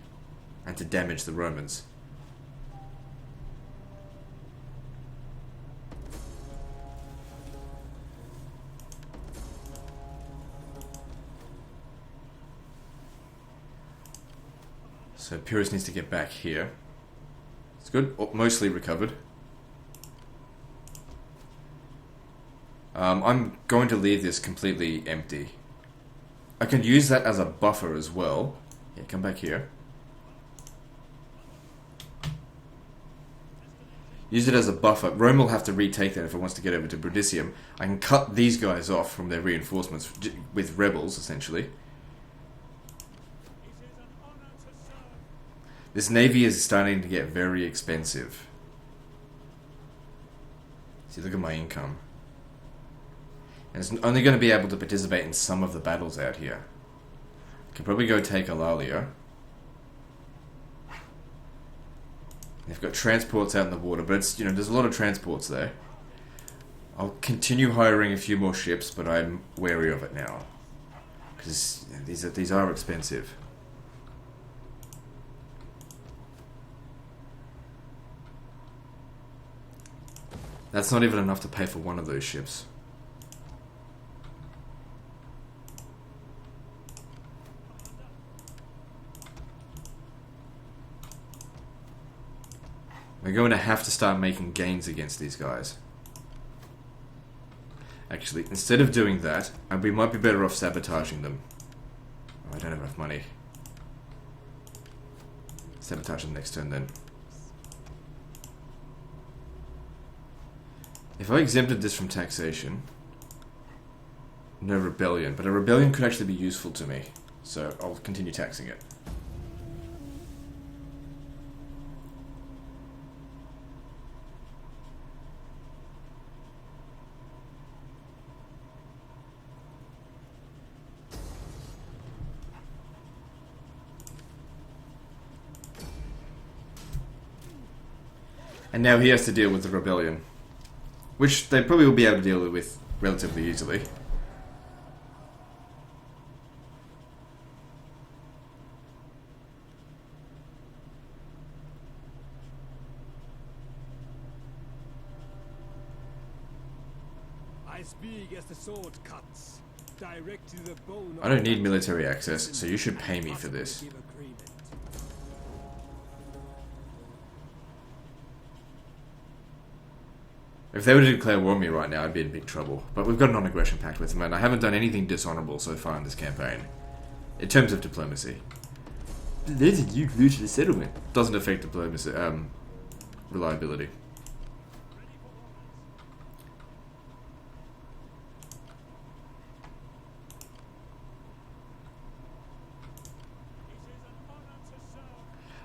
And to damage the Romans. So Epirus needs to get back here. It's good. Oh, mostly recovered. I'm going to leave this completely empty. I can use that as a buffer as well. Yeah, come back here. Use it as a buffer. Rome will have to retake that if it wants to get over to Brundisium. I can cut these guys off from their reinforcements with rebels, essentially. This navy is starting to get very expensive. See, look at my income. And it's only going to be able to participate in some of the battles out here. Can probably go take Alalia. They've got transports out in the water, but it's, there's a lot of transports there. I'll continue hiring a few more ships, but I'm wary of it now. Because these are expensive. That's not even enough to pay for one of those ships. We're going to have to start making gains against these guys. Actually, instead of doing that, we might be better off sabotaging them. Oh, I don't have enough money. Sabotage them next turn then. If I exempted this from taxation, no rebellion, but a rebellion could actually be useful to me, so I'll continue taxing it. And now he has to deal with the rebellion, which they probably will be able to deal with relatively easily. I speak as the sword cuts, direct to the bone. I don't need military access, so you should pay me for this. If they were to declare war on me right now, I'd be in big trouble. But we've got a non-aggression pact with them, and I haven't done anything dishonorable so far in this campaign. In terms of diplomacy. There's a huge loot to the settlement. Doesn't affect diplomacy, reliability.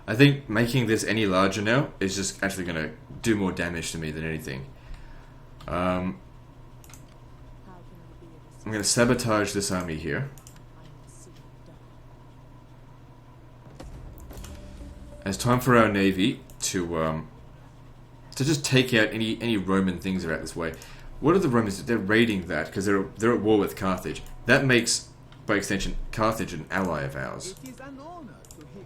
I think making this any larger now is just actually going to do more damage to me than anything. I'm going to sabotage this army here. And it's time for our navy to just take out any Roman things that are out this way. What are the Romans? They're raiding that because they're at war with Carthage. That makes, by extension, Carthage an ally of ours. It is an honor to hear.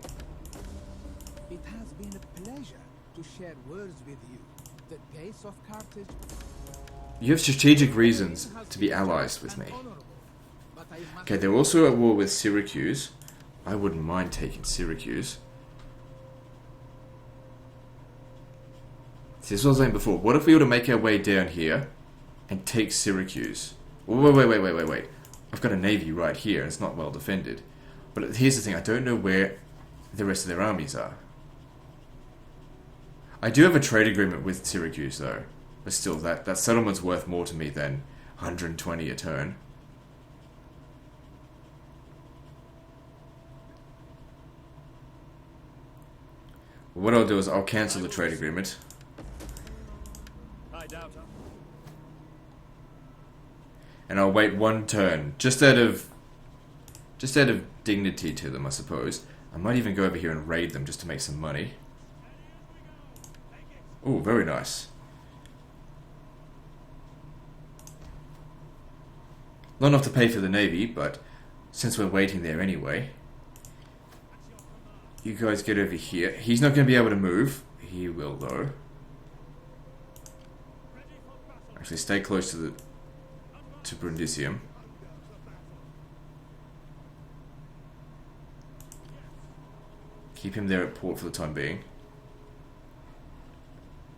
It has been a pleasure to share words with you. The gates of Carthage. You have strategic reasons to be allies with me. Okay, they're also at war with Syracuse. I wouldn't mind taking Syracuse. See, this was what I was saying before. What if we were to make our way down here and take Syracuse? Wait. I've got a navy right here, and it's not well defended. But here's the thing, I don't know where the rest of their armies are. I do have a trade agreement with Syracuse, though. But still, that settlement's worth more to me than 120 a turn. What I'll do is I'll cancel the trade agreement. And I'll wait one turn, just out of dignity to them, I suppose. I might even go over here and raid them just to make some money. Oh, very nice. Not enough to pay for the navy, but since we're waiting there anyway, you guys get over here. He's not going to be able to move. He will, though. Actually, stay close to Brundisium. Keep him there at port for the time being.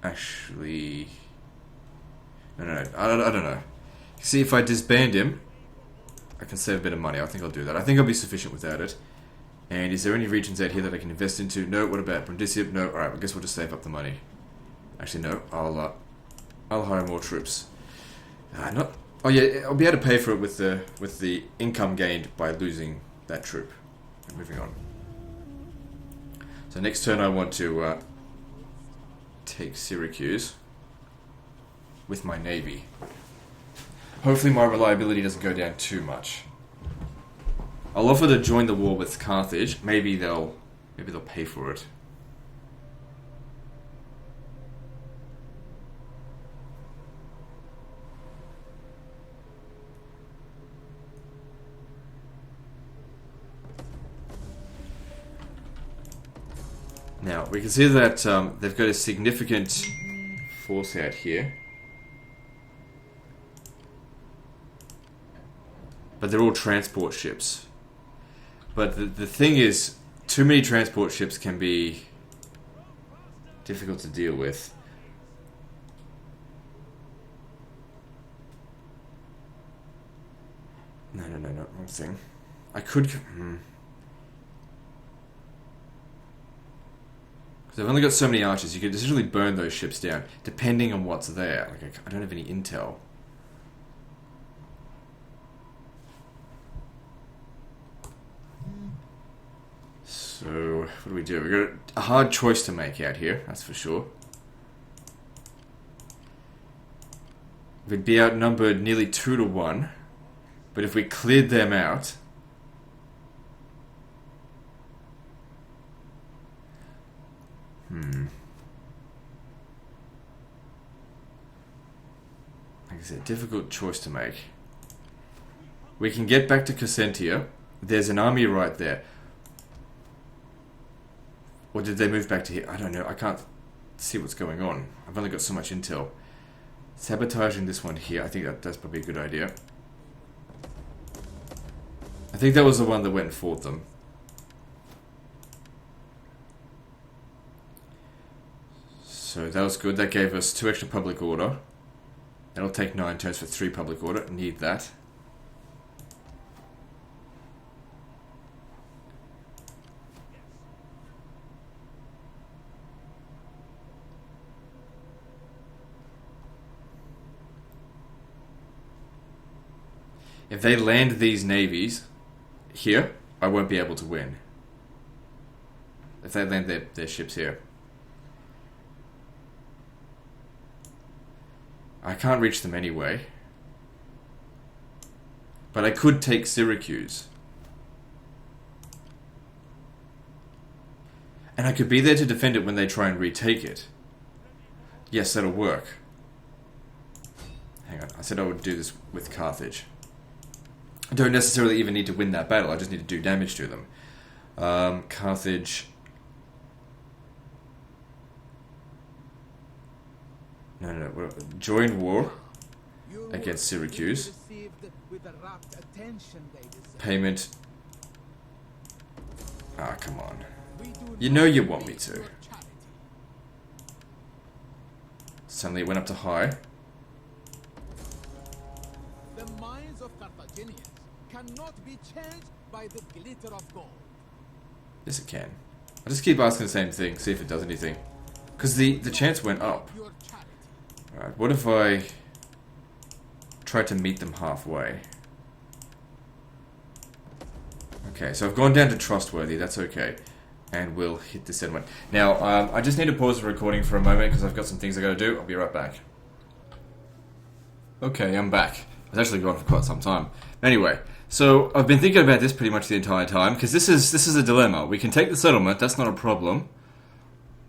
Actually, no, I don't know. See, if I disband him, I can save a bit of money. I think I'll do that. I think I'll be sufficient without it. And is there any regions out here that I can invest into? No. What about Brundisium? No. Alright, I guess we'll just save up the money. Actually, no. I'll hire more troops. Oh yeah, I'll be able to pay for it with the income gained by losing that troop. And moving on. So next turn I want to take Syracuse with my navy. Hopefully my reliability doesn't go down too much. I'll offer to join the war with Carthage. Maybe they'll pay for it. Now, we can see that they've got a significant force out here. But they're all transport ships. But the thing is, too many transport ships can be difficult to deal with. No, wrong thing. I could... Because I've only got so many archers, you could essentially burn those ships down, depending on what's there. Like, I don't have any intel. So, what do? We've got a hard choice to make out here, that's for sure. We'd be outnumbered nearly 2 to 1, but if we cleared them out... It's a difficult choice to make. We can get back to Crescentia. There's an army right there. Or did they move back to here? I don't know. I can't see what's going on. I've only got so much intel. Sabotaging this one here. I think that's probably a good idea. I think that was the one that went and fought them. So that was good. That gave us 2 extra public order. That'll take 9 turns for 3 public order. Need that. If they land these navies here, I won't be able to win. If they land their ships here. I can't reach them anyway. But I could take Syracuse. And I could be there to defend it when they try and retake it. Yes, that'll work. Hang on, I said I would do this with Carthage. I don't necessarily even need to win that battle, I just need to do damage to them. Carthage... No. Join war against Syracuse. Payment... Ah, come on. You know you want me to. Suddenly it went up to high. The minds of Carthaginians cannot be changed by the glitter of gold. Yes, it can. I just keep asking the same thing, see if it does anything. Because the chance went up. Alright, what if I try to meet them halfway? Okay, so I've gone down to trustworthy, that's okay. And we'll hit the settlement. Now, I just need to pause the recording for a moment because I've got some things I gotta do. I'll be right back. Okay, I'm back. I was actually gone for quite some time. Anyway, so I've been thinking about this pretty much the entire time because this is a dilemma. We can take the settlement, that's not a problem,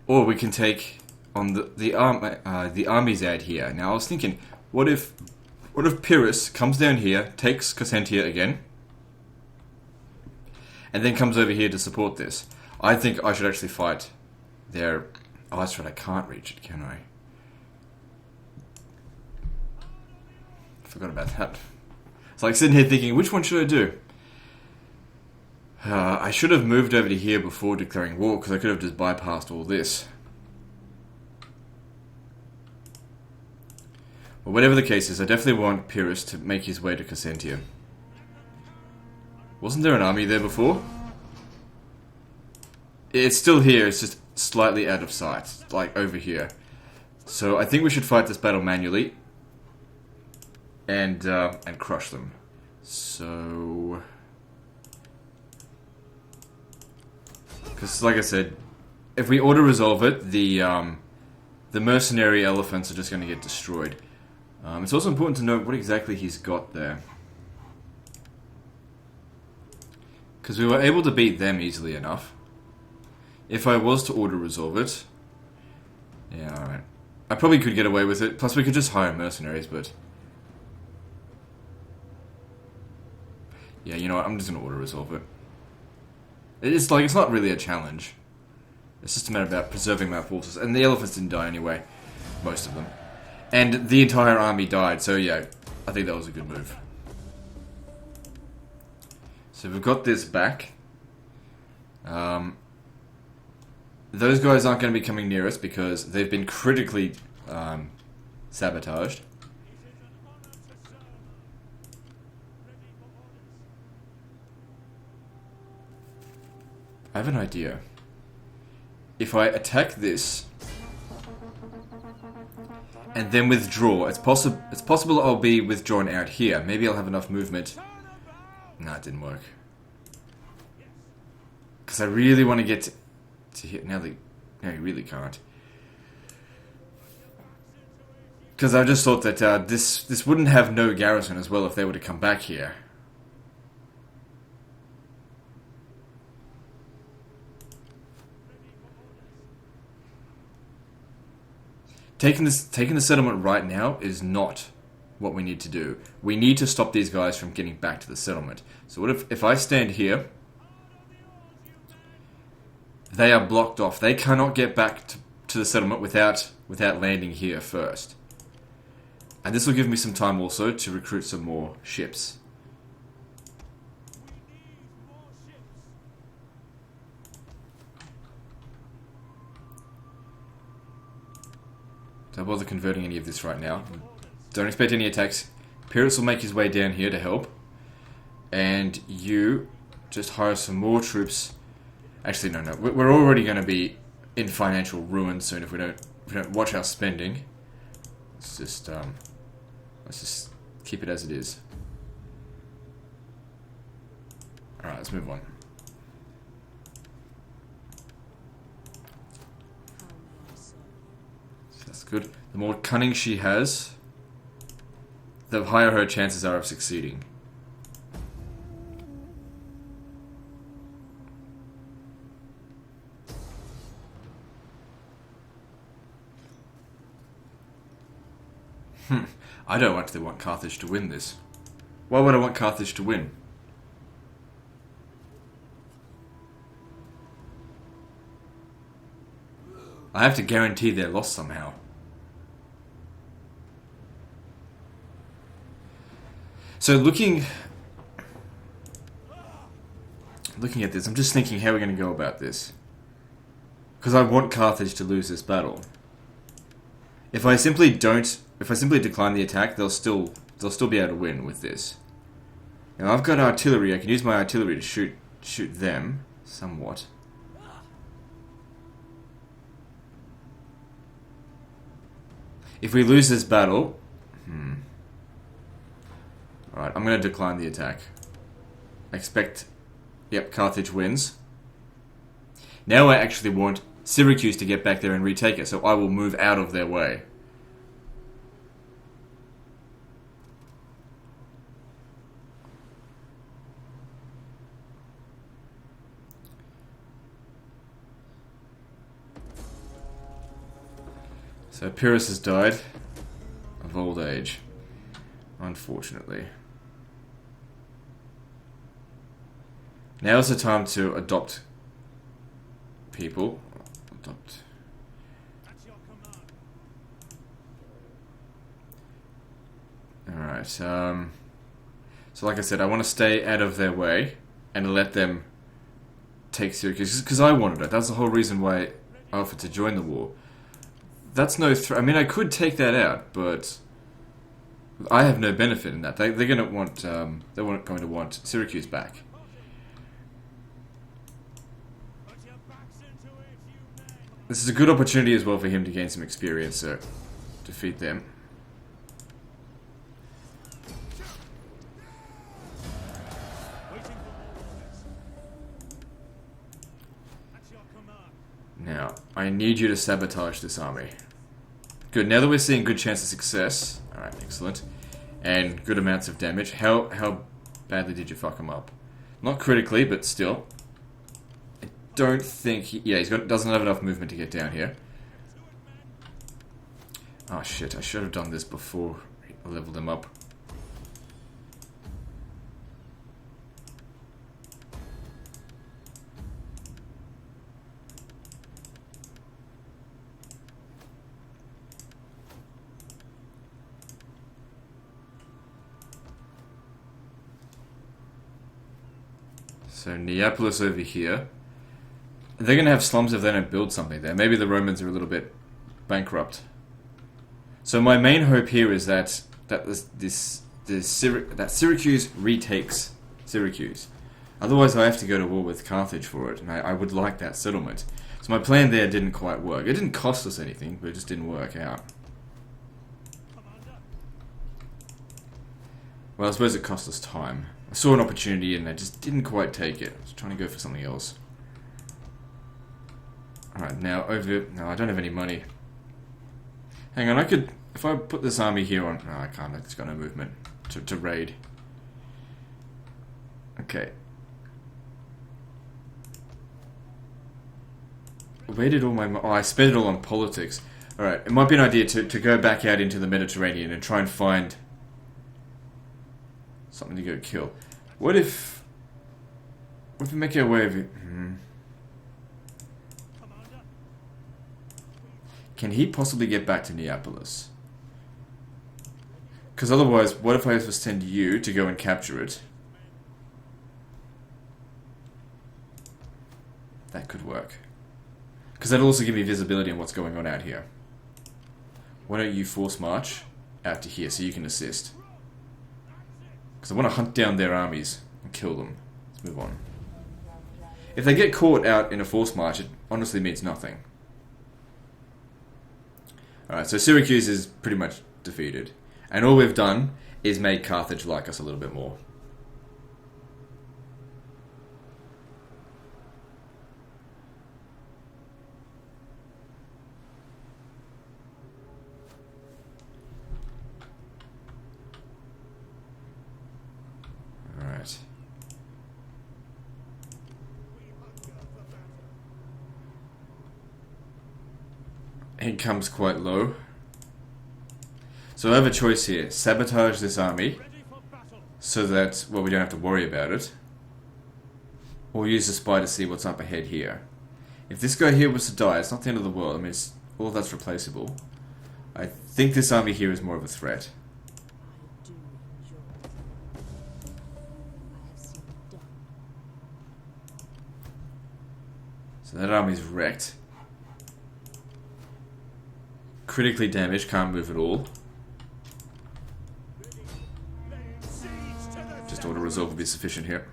or we can take on the armies out here. Now I was thinking, what if Epirus comes down here, takes Crescentia again, and then comes over here to support this? I think I should actually fight their... Oh, that's right, I can't reach it, can I? Forgot about that. It's like sitting here thinking, which one should I do? I should have moved over to here before declaring war, because I could have just bypassed all this. Well, whatever the case is, I definitely want Epirus to make his way to Crescentia. Wasn't there an army there before? It's still here, it's just slightly out of sight, like over here. So I think we should fight this battle manually. And crush them. So... Because, like I said, if we auto-resolve it, the mercenary elephants are just going to get destroyed. It's also important to note what exactly he's got there. Because we were able to beat them easily enough. If I was to auto-resolve it... Yeah, alright. I probably could get away with it. Plus we could just hire mercenaries, but... Yeah, you know what? I'm just going to auto-resolve it. It's like, it's not really a challenge. It's just a matter about preserving my forces. And the elephants didn't die anyway. Most of them. And the entire army died, so yeah, I think that was a good move. So we've got this back. Those guys aren't going to be coming near us because they've been critically sabotaged. I have an idea. If I attack this and then withdraw, it's possible I'll be withdrawn out here. Maybe I'll have enough movement. Nah, it didn't work. Because I really want to get to here. Now you really can't. Because I just thought that this wouldn't have no garrison as well if they were to come back here. Taking the settlement right now is not what we need to do. We need to stop these guys from getting back to the settlement. So what if I stand here? They are blocked off. They cannot get back to the settlement without landing here first. And this will give me some time also to recruit some more ships. Don't bother converting any of this right now. Don't expect any attacks. Epirus will make his way down here to help. And you just hire some more troops. Actually, no. We're already going to be in financial ruin soon if we don't watch our spending. Let's just keep it as it is. Alright, let's move on. So that's good. The more cunning she has, the higher her chances are of succeeding. I don't actually want Carthage to win this. Why would I want Carthage to win? I have to guarantee their loss somehow. So looking at this, I'm just thinking how we're going to go about this. Because I want Carthage to lose this battle. If I simply decline the attack, they'll still be able to win with this. Now I've got artillery. I can use my artillery to shoot them somewhat. If we lose this battle, alright, I'm going to decline the attack. Yep, Carthage wins. Now I actually want Syracuse to get back there and retake it, so I will move out of their way. So Epirus has died of old age, unfortunately. Now's the time to adopt people. Alright, so like I said, I want to stay out of their way and let them take Syracuse, because I wanted it. That's the whole reason why I offered to join the war. That's no I mean, I could take that out, but I have no benefit in that. They're going to want, they're going to want Syracuse back. This is a good opportunity as well for him to gain some experience, so defeat them. Now, I need you to sabotage this army. Good, now that we're seeing good chance of success, alright, excellent, and good amounts of damage, how badly did you fuck him up? Not critically, but still. I don't think he doesn't have enough movement to get down here. Oh shit, I should have done this before I leveled him up. So Neapolis over here. They're going to have slums if they don't build something there. Maybe the Romans are a little bit bankrupt. So my main hope here is that Syracuse retakes Syracuse. Otherwise I have to go to war with Carthage for it, and I would like that settlement. So my plan there didn't quite work. It didn't cost us anything, but it just didn't work out. Well, I suppose it cost us time. I saw an opportunity and I just didn't quite take it. I was trying to go for something else. Alright, now no, I don't have any money. Hang on, if I put this army here on... No, I can't, it's got no movement to raid. Okay. Where did all my... Oh, I spent it all on politics. Alright, it might be an idea to go back out into the Mediterranean and try and find Something to go kill. What if we make our way over... Can he possibly get back to Neapolis? Because otherwise, what if I just send you to go and capture it? That could work. Because that'll also give me visibility on what's going on out here. Why don't you force march out to here so you can assist? Because I want to hunt down their armies and kill them. Let's move on. If they get caught out in a force march, it honestly means nothing. Alright, so Syracuse is pretty much defeated. And all we've done is made Carthage like us a little bit more. Alright. Income's quite low. So I have a choice here. Sabotage this army so that, well, we don't have to worry about it. Or use the spy to see what's up ahead here. If this guy here was to die, it's not the end of the world. I mean, all of that's replaceable. I think this army here is more of a threat. So that army's wrecked. Critically damaged, can't move at all. Just auto-resolve will be sufficient here.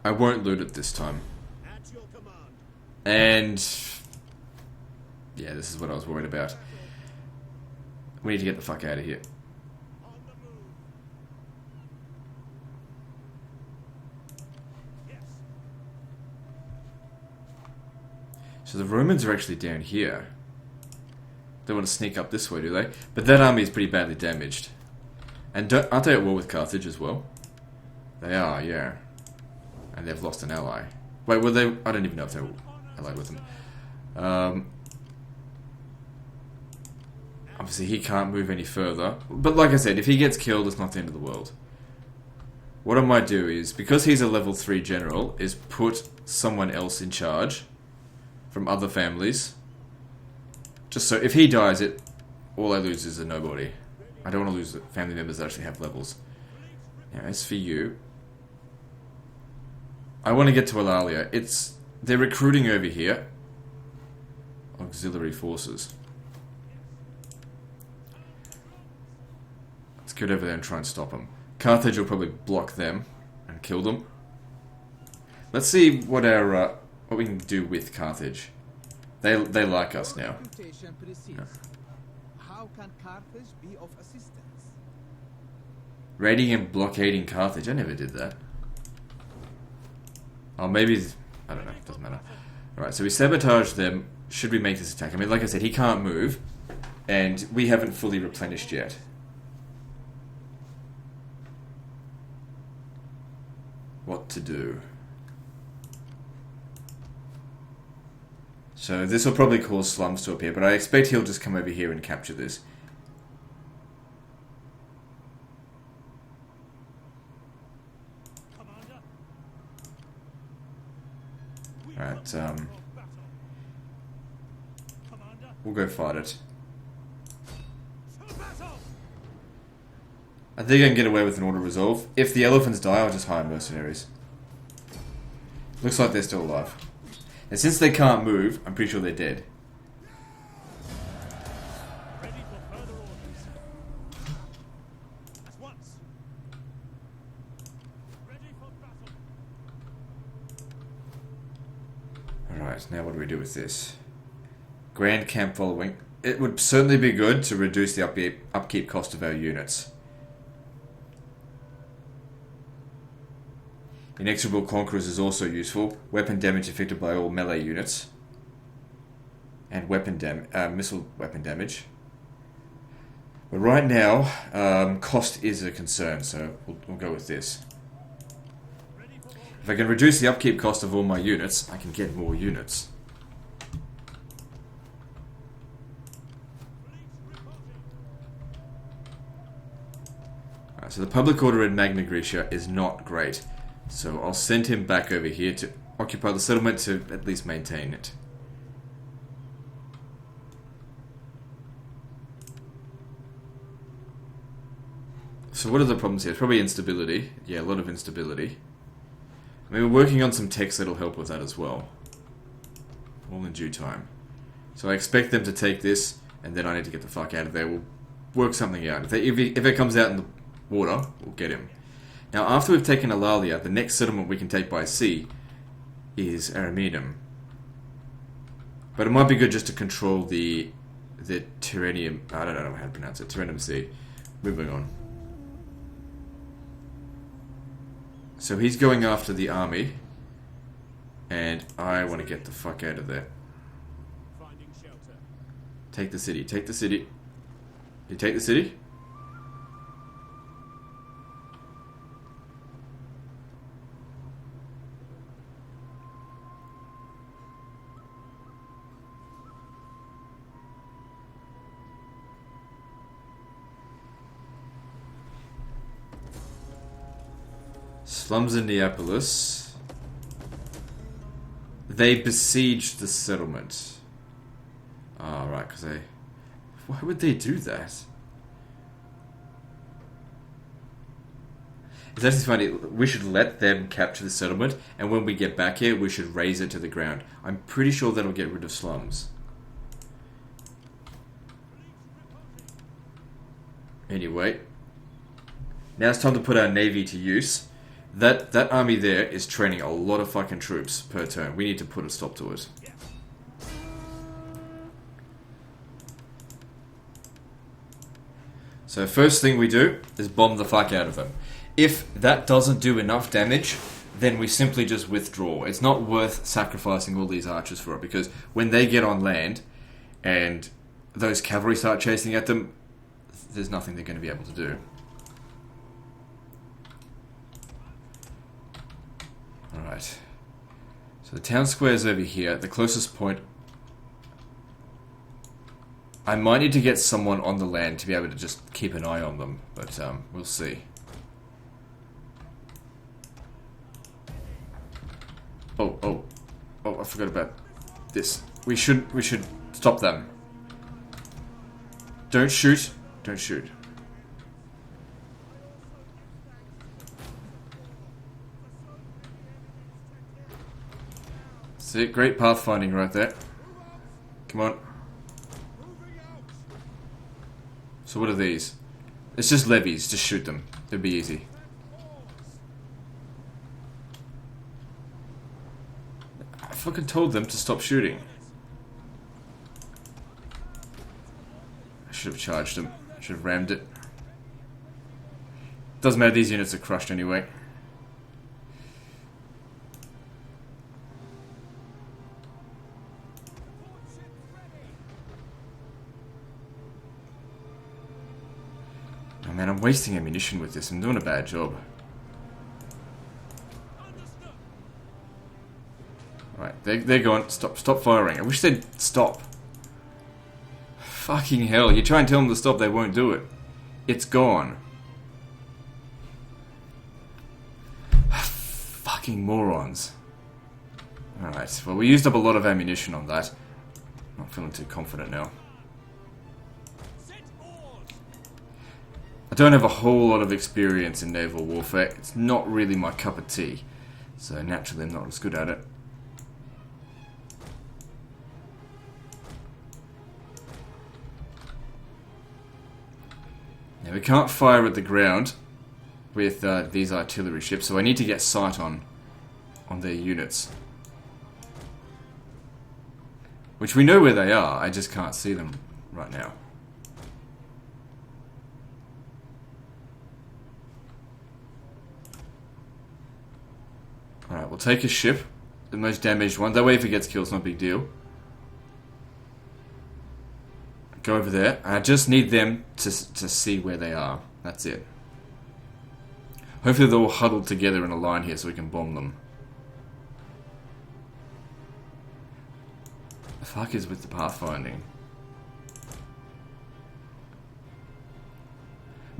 I won't loot it this time. And... yeah, this is what I was worried about. We need to get the fuck out of here. So the Romans are actually down here. They want to sneak up this way, do they? But that army is pretty badly damaged. And aren't they at war with Carthage as well? They are, yeah. And they've lost an ally. Wait, were they... I don't even know if they were allied with them. Obviously, he can't move any further. But like I said, if he gets killed, it's not the end of the world. What I might do is, because he's a level 3 general, is put someone else in charge from other families. Just so if he dies, all I lose is a nobody. I don't want to lose family members that actually have levels. Now, as for you, I want to get to Eulalia. They're recruiting over here. Auxiliary forces. Let's get over there and try and stop them. Carthage will probably block them and kill them. Let's see what what we can do with Carthage. They like us now. No. How can Carthage be of assistance? Raiding and blockading Carthage. I never did that. Oh, maybe... I don't know. Doesn't matter. Alright, so we sabotage them. Should we make this attack? I mean, like I said, he can't move. And we haven't fully replenished yet. What to do? So this will probably cause slums to appear, but I expect he'll just come over here and capture this. Alright, we'll go fight it. I think I can get away with an auto-resolve. If the elephants die, I'll just hire mercenaries. Looks like they're still alive. And since they can't move, I'm pretty sure they're dead. Ready for further orders. At once. Ready for battle. Alright, now what do we do with this? Grand camp following. It would certainly be good to reduce the upkeep cost of our units. Inexorable Conquerors is also useful. Weapon damage inflicted by all melee units. And missile weapon damage. But right now, cost is a concern, so we'll go with this. If I can reduce the upkeep cost of all my units, I can get more units. Alright, so the public order in Magna Graecia is not great. So I'll send him back over here to occupy the settlement to at least maintain it. So what are the problems here? It's probably instability. Yeah, a lot of instability. I mean, we're working on some text that'll help with that as well. All in due time. So I expect them to take this, and then I need to get the fuck out of there. We'll work something out. If it comes out in the water, we'll get him. Now, after we've taken Alalia, the next settlement we can take by sea is Ariminum. But it might be good just to control the Tyrrhenium... I don't know how to pronounce it. Tyrrhenium Sea. Moving on. So he's going after the army, and I want to get the fuck out of there. Take the city. Take the city. You take the city? Slums in Neapolis. They besieged the settlement. Ah, right, because they... Why would they do that? It's actually funny. We should let them capture the settlement, and when we get back here, we should raise it to the ground. I'm pretty sure that'll get rid of slums. Anyway. Now it's time to put our navy to use. That army there is training a lot of fucking troops per turn. We need to put a stop to it. So first thing we do is bomb the fuck out of them. If that doesn't do enough damage, then we simply just withdraw. It's not worth sacrificing all these archers for it, because when they get on land and those cavalry start chasing at them, there's nothing they're going to be able to do. Alright. So the town square is over here. The closest point... I might need to get someone on the land to be able to just keep an eye on them, but we'll see. Oh, I forgot about this. We should stop them. Don't shoot. Don't shoot. See, great pathfinding right there. Come on. So what are these? It's just levies. Just shoot them. It'll be easy. I fucking told them to stop shooting. I should have charged them. I should have rammed it. Doesn't matter, these units are crushed anyway. Oh man, I'm wasting ammunition with this. I'm doing a bad job. Right, they're going. Stop firing. I wish they'd stop. Fucking hell, you try and tell them to stop, they won't do it. It's gone. Fucking morons. Alright, well we used up a lot of ammunition on that. Not feeling too confident now. I don't have a whole lot of experience in naval warfare. It's not really my cup of tea. So naturally I'm not as good at it. Now we can't fire at the ground with these artillery ships, so I need to get sight on their units. Which we know where they are, I just can't see them right now. Alright, we'll take a ship, the most damaged one. That way if it gets killed, it's not a big deal. Go over there. I just need them to see where they are. That's it. Hopefully they're all huddled together in a line here so we can bomb them. The fuck is with the pathfinding?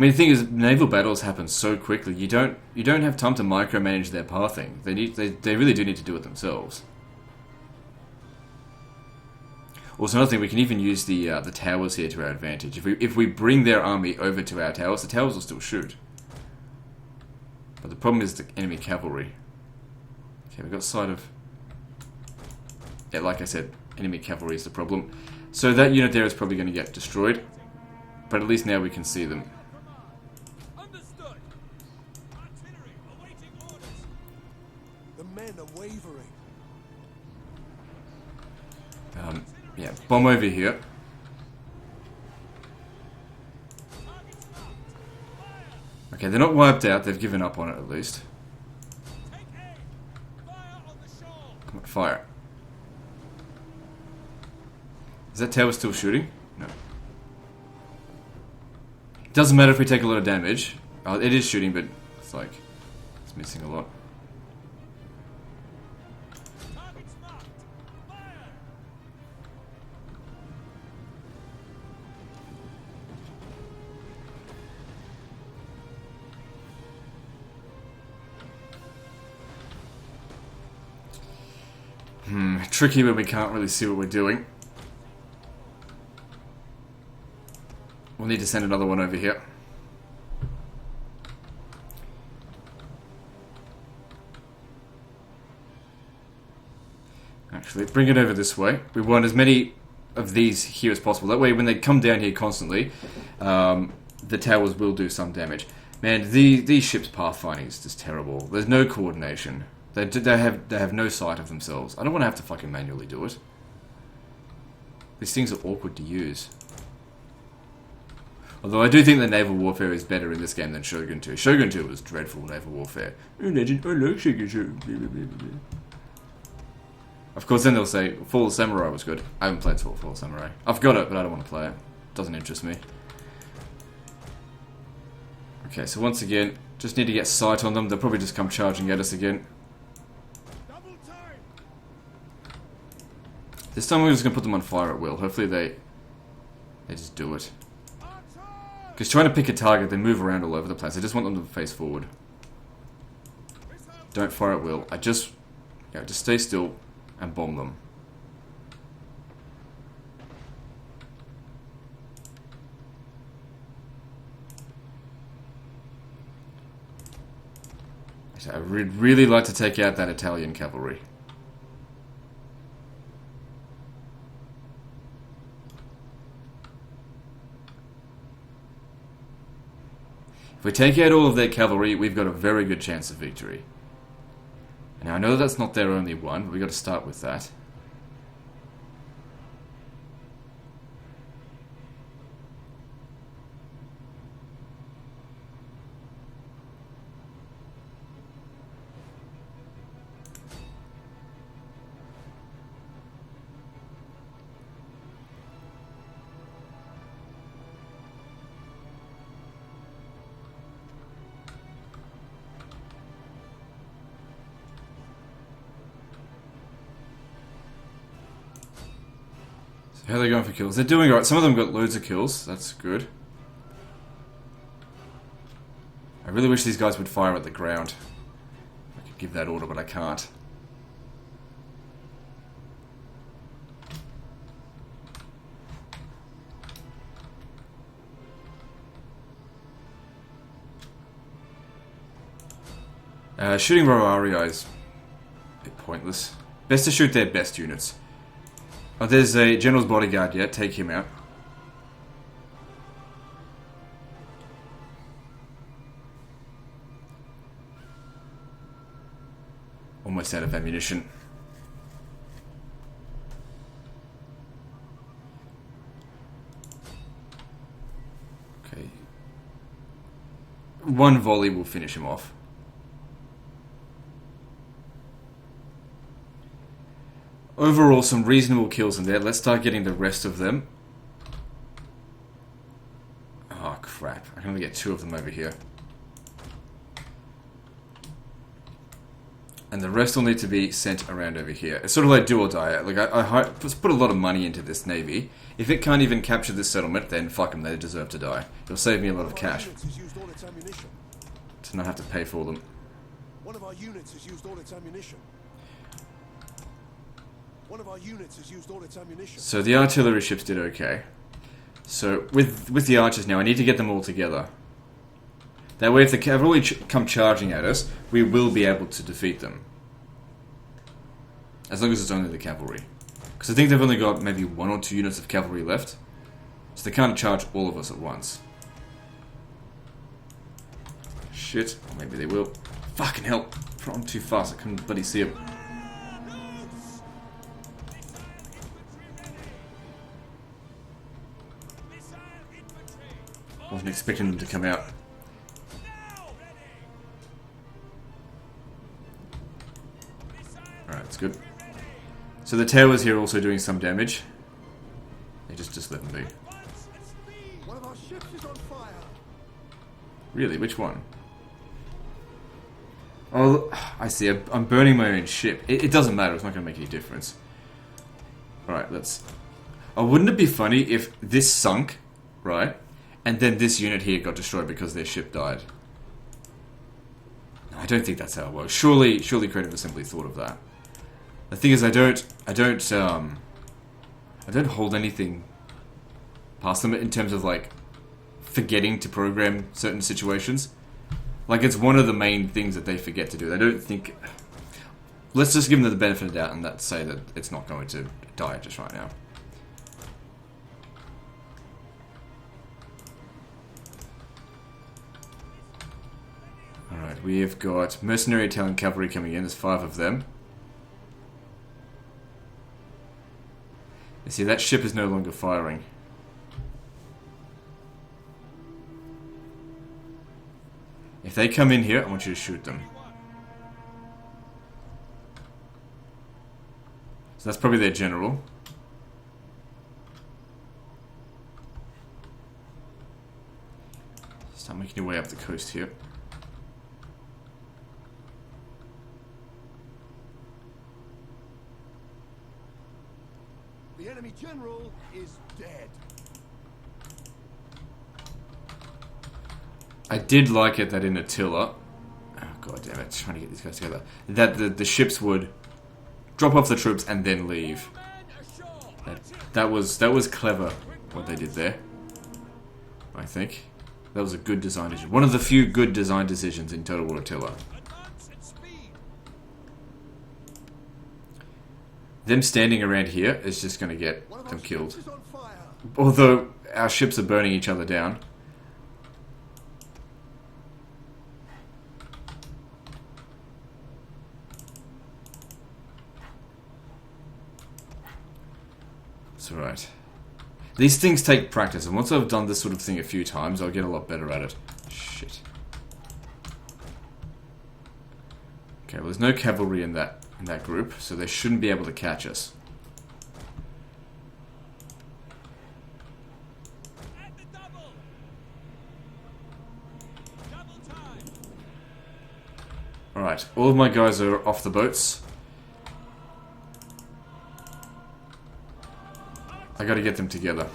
mean, the thing is, naval battles happen so quickly. You don't have time to micromanage their pathing. They really do need to do it themselves. Also, another thing, we can even use the towers here to our advantage. If we bring their army over to our towers, the towers will still shoot. But the problem is the enemy cavalry. Okay, we've got sight of... Yeah, like I said, enemy cavalry is the problem. So that unit there is probably going to get destroyed. But at least now we can see them. Understood. Artillery awaiting orders. The men are wavering. Yeah, bomb over here. Okay, they're not wiped out. They've given up on it at least. Come on, fire. Is that tower still shooting? No. Doesn't matter if we take a lot of damage. It is shooting, but it's like... it's missing a lot. Tricky when we can't really see what we're doing. We'll need to send another one over here. Actually, bring it over this way. We want as many of these here as possible. That way, when they come down here constantly, the towers will do some damage. Man, these ships' pathfinding is just terrible. There's no coordination. They have no sight of themselves. I don't want to have to fucking manually do it. These things are awkward to use. Although I do think that naval warfare is better in this game than Shogun 2. Shogun 2 was dreadful naval warfare. Oh, legend, I like Shogun 2. Of course, then they'll say, Fall of Samurai was good. I haven't played Fall of Samurai. I've got it, but I don't want to play it. Doesn't interest me. Okay, so once again, just need to get sight on them. They'll probably just come charging at us again. This time we're just going to put them on fire at will. Hopefully they just do it. Because trying to pick a target, they move around all over the place. I just want them to face forward. Don't fire at will. Just stay still and bomb them. I would really like to take out that Italian cavalry. If we take out all of their cavalry, we've got a very good chance of victory. Now I know that's not their only one, but we've got to start with that. How are they going for kills? They're doing alright. Some of them got loads of kills. That's good. I really wish these guys would fire at the ground. I could give that order, but I can't. Shooting Roarii is a bit pointless. Best to shoot their best units. Oh, there's a general's bodyguard yet. Take him out. Almost out of ammunition. Okay. One volley will finish him off. Overall, some reasonable kills in there. Let's start getting the rest of them. Oh, crap. I can only get 2 of them over here. And the rest will need to be sent around over here. It's sort of like do or die. Like, I put a lot of money into this navy. If it can't even capture this settlement, then fuck them, they deserve to die. It'll save me a lot of cash to not have to pay for them. One of our units has used all its ammunition. One of our units has used all its ammunition. So the artillery ships did okay. So with the archers now, I need to get them all together. That way if the cavalry come charging at us, we will be able to defeat them. As long as it's only the cavalry. Because I think they've only got maybe 1 or 2 units of cavalry left. So they can't charge all of us at once. Shit. Or maybe they will. Fucking hell. I'm too fast, I couldn't bloody see him. Wasn't expecting them to come out. Alright, that's good. So the towers here are also doing some damage. They just let them be. One of our ships is on fire. Really? Which one? Oh, I see. I'm burning my own ship. It doesn't matter. It's not going to make any difference. Alright, let's... Oh, wouldn't it be funny if this sunk, right? And then this unit here got destroyed because their ship died. No, I don't think that's how it works. Surely Creative Assembly thought of that. The thing is, I don't hold anything past them in terms of like forgetting to program certain situations. Like it's one of the main things that they forget to do. They don't think. Let's just give them the benefit of the doubt and say that it's not going to die just right now. Alright, we have got Mercenary, Italian Cavalry coming in. There's 5 of them. You see, that ship is no longer firing. If they come in here, I want you to shoot them. So that's probably their general. Start making your way up the coast here. The enemy general is dead. I did like it that in Attila, oh god damn it, trying to get these guys together, that the ships would drop off the troops and then leave. That was clever what they did there. I think that was a good design decision. One of the few good design decisions in Total War Attila. Them standing around here is just going to get them killed. Although our ships are burning each other down. It's alright. These things take practice, and once I've done this sort of thing a few times, I'll get a lot better at it. Shit. Okay, well there's no cavalry in that group, so they shouldn't be able to catch us. Alright, all of my guys are off the boats. I gotta get them together.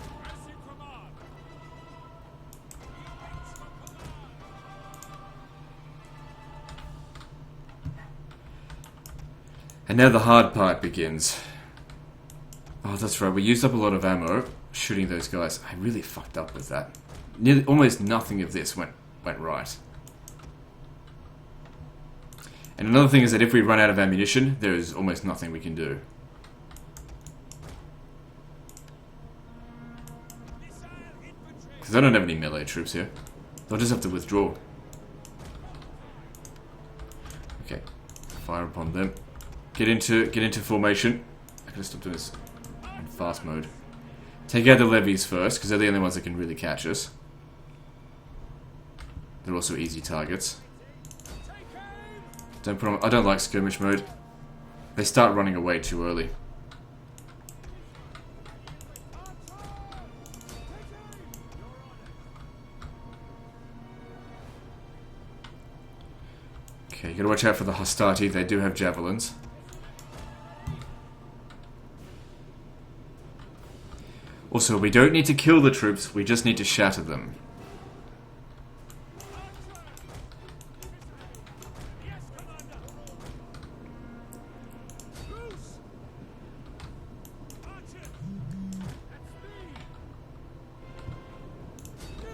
And now the hard part begins. Oh, that's right, we used up a lot of ammo shooting those guys. I really fucked up with that. Nearly, almost nothing of this went right. And another thing is that if we run out of ammunition, there is almost nothing we can do. Because I don't have any melee troops here. They'll just have to withdraw. Okay. Fire upon them. Get into formation. I can stop doing this in fast mode. Take out the levies first, because they're the only ones that can really catch us. They're also easy targets. Don't put on, I don't like skirmish mode. They start running away too early. Okay, you gotta watch out for the Hastati. They do have javelins. Also, we don't need to kill the troops, we just need to shatter them.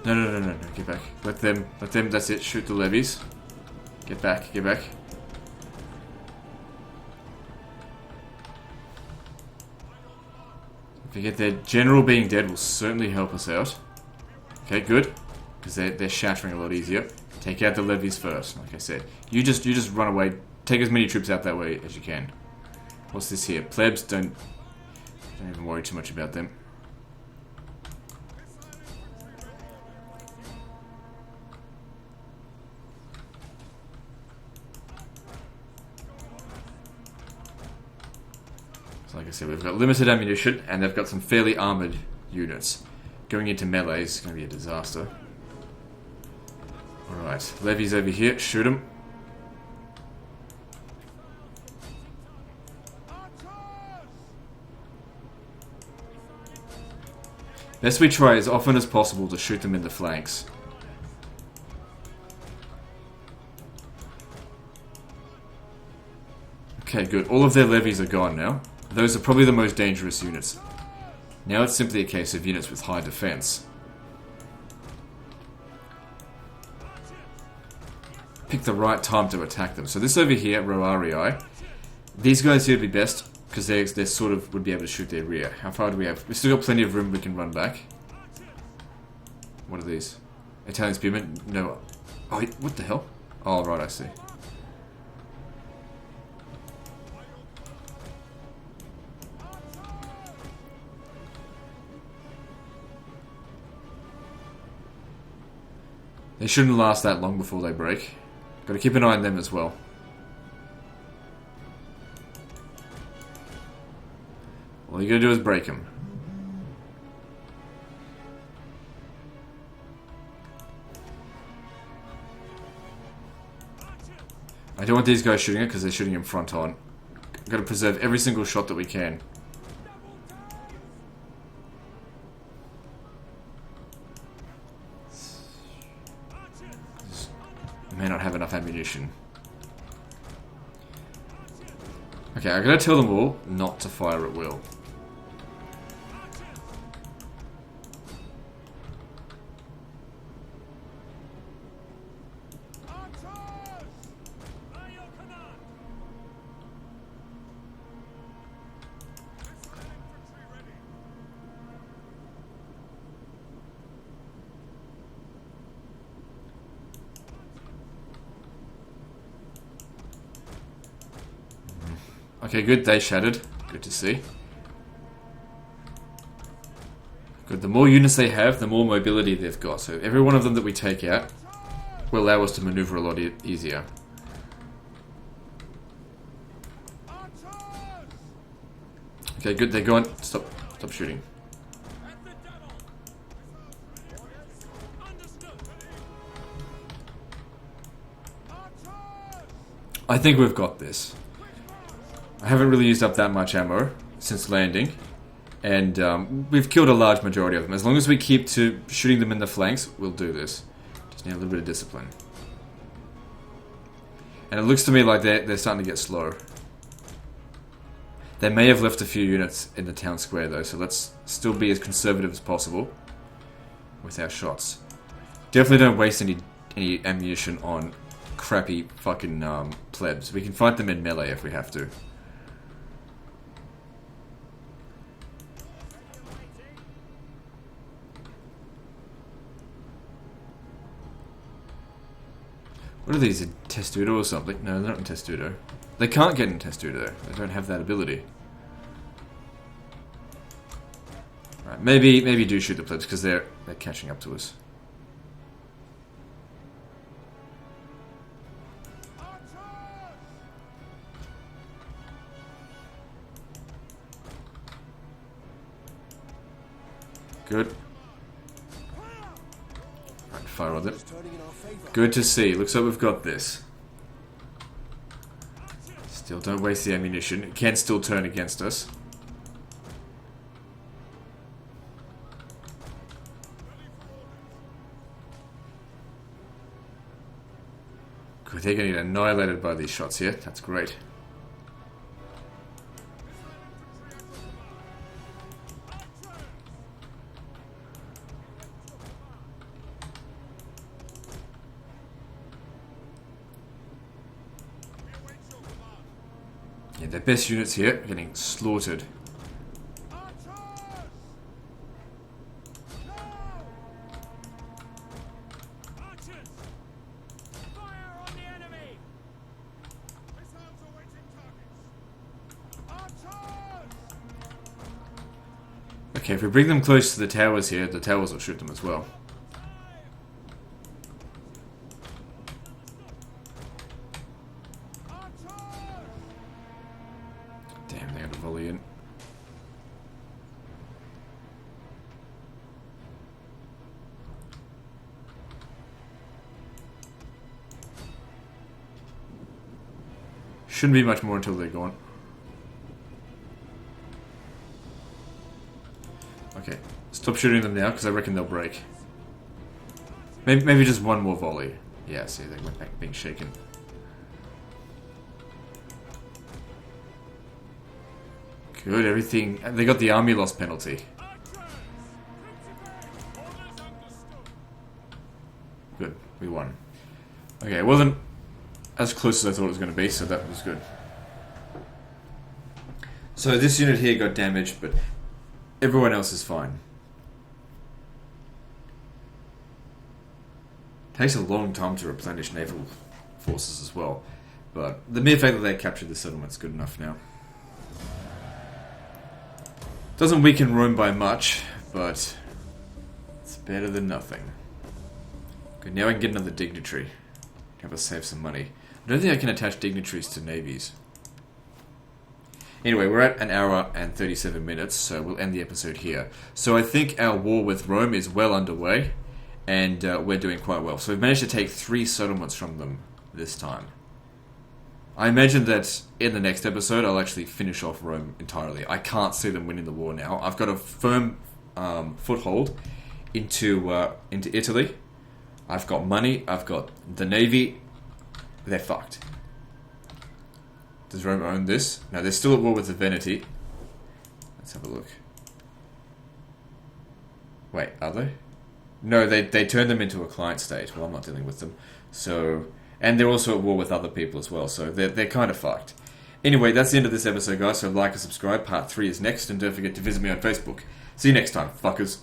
No, get back. Let them, that's it, shoot the levies. Get back, get back. Forget their general being dead will certainly help us out. Okay, good. Because they're shattering a lot easier. Take out the levies first, like I said. You just run away. Take as many troops out that way as you can. What's this here? Plebs, don't even worry too much about them. Like I said, we've got limited ammunition, and they've got some fairly armoured units. Going into melee is going to be a disaster. Alright, levies over here, shoot them. Best we try as often as possible to shoot them in the flanks. Okay, good. All of their levies are gone now. Those are probably the most dangerous units. Now it's simply a case of units with high defense. Pick the right time to attack them. So this over here, Roarii, these guys here would be best because they're sort of would be able to shoot their rear. How far do we have? We've still got plenty of room we can run back. What are these? Italian spearmen? No. Oh, what the hell? Oh, right, I see. They shouldn't last that long before they break. Got to keep an eye on them as well. All you gotta do is break them. I don't want these guys shooting it because they're shooting him front on. Got to preserve every single shot that we can. May not have enough ammunition. Okay, I'm gonna tell them all not to fire at will. Okay, good, they shattered. Good to see. Good, the more units they have, the more mobility they've got. So every one of them that we take out will allow us to maneuver a lot easier. Okay, good, they're gone. Stop shooting. I think we've got this. I haven't really used up that much ammo since landing, and we've killed a large majority of them. As long as we keep to shooting them in the flanks, we'll do this. Just need a little bit of discipline. And it looks to me like they're starting to get slow. They may have left a few units in the town square though, so let's still be as conservative as possible with our shots. Definitely don't waste any ammunition on crappy fucking plebs. We can fight them in melee if we have to. What are these, in Testudo or something? No, they're not in Testudo. They can't get in Testudo. They don't have that ability. Right, maybe do shoot the plebs because they're catching up to us. Good. Right, fire on them. Good to see. Looks like we've got this. Still, don't waste the ammunition. It can still turn against us. Good, they're going to get annihilated by these shots here. That's great. Yeah, their best units here are getting slaughtered. Okay, if we bring them close to the towers here, the towers will shoot them as well. Damn, they got a volley in. Shouldn't be much more until they're gone. Okay, stop shooting them now because I reckon they'll break. Maybe just one more volley. Yeah, see, they went back being shaken. Good, everything. They got the army loss penalty. Good, we won. Okay, it wasn't as close as I thought it was going to be, so that was good. So this unit here got damaged, but everyone else is fine. Takes a long time to replenish naval forces as well, but the mere fact that they captured the settlement's good enough now. Doesn't weaken Rome by much, but it's better than nothing. Good, now I can get another dignitary. Help us save some money. I don't think I can attach dignitaries to navies. Anyway, we're at an hour and 37 minutes, so we'll end the episode here. So I think our war with Rome is well underway, and we're doing quite well. So we've managed to take 3 settlements from them this time. I imagine that in the next episode, I'll actually finish off Rome entirely. I can't see them winning the war now. I've got a firm foothold into Italy. I've got money. I've got the navy. They're fucked. Does Rome own this? No, they're still at war with the Veneti. Let's have a look. Wait, are they? No, they turned them into a client state. Well, I'm not dealing with them. So, and they're also at war with other people as well, so they're kind of fucked. Anyway, that's the end of this episode, guys, so like and subscribe. Part 3 is next, and don't forget to visit me on Facebook. See you next time, fuckers.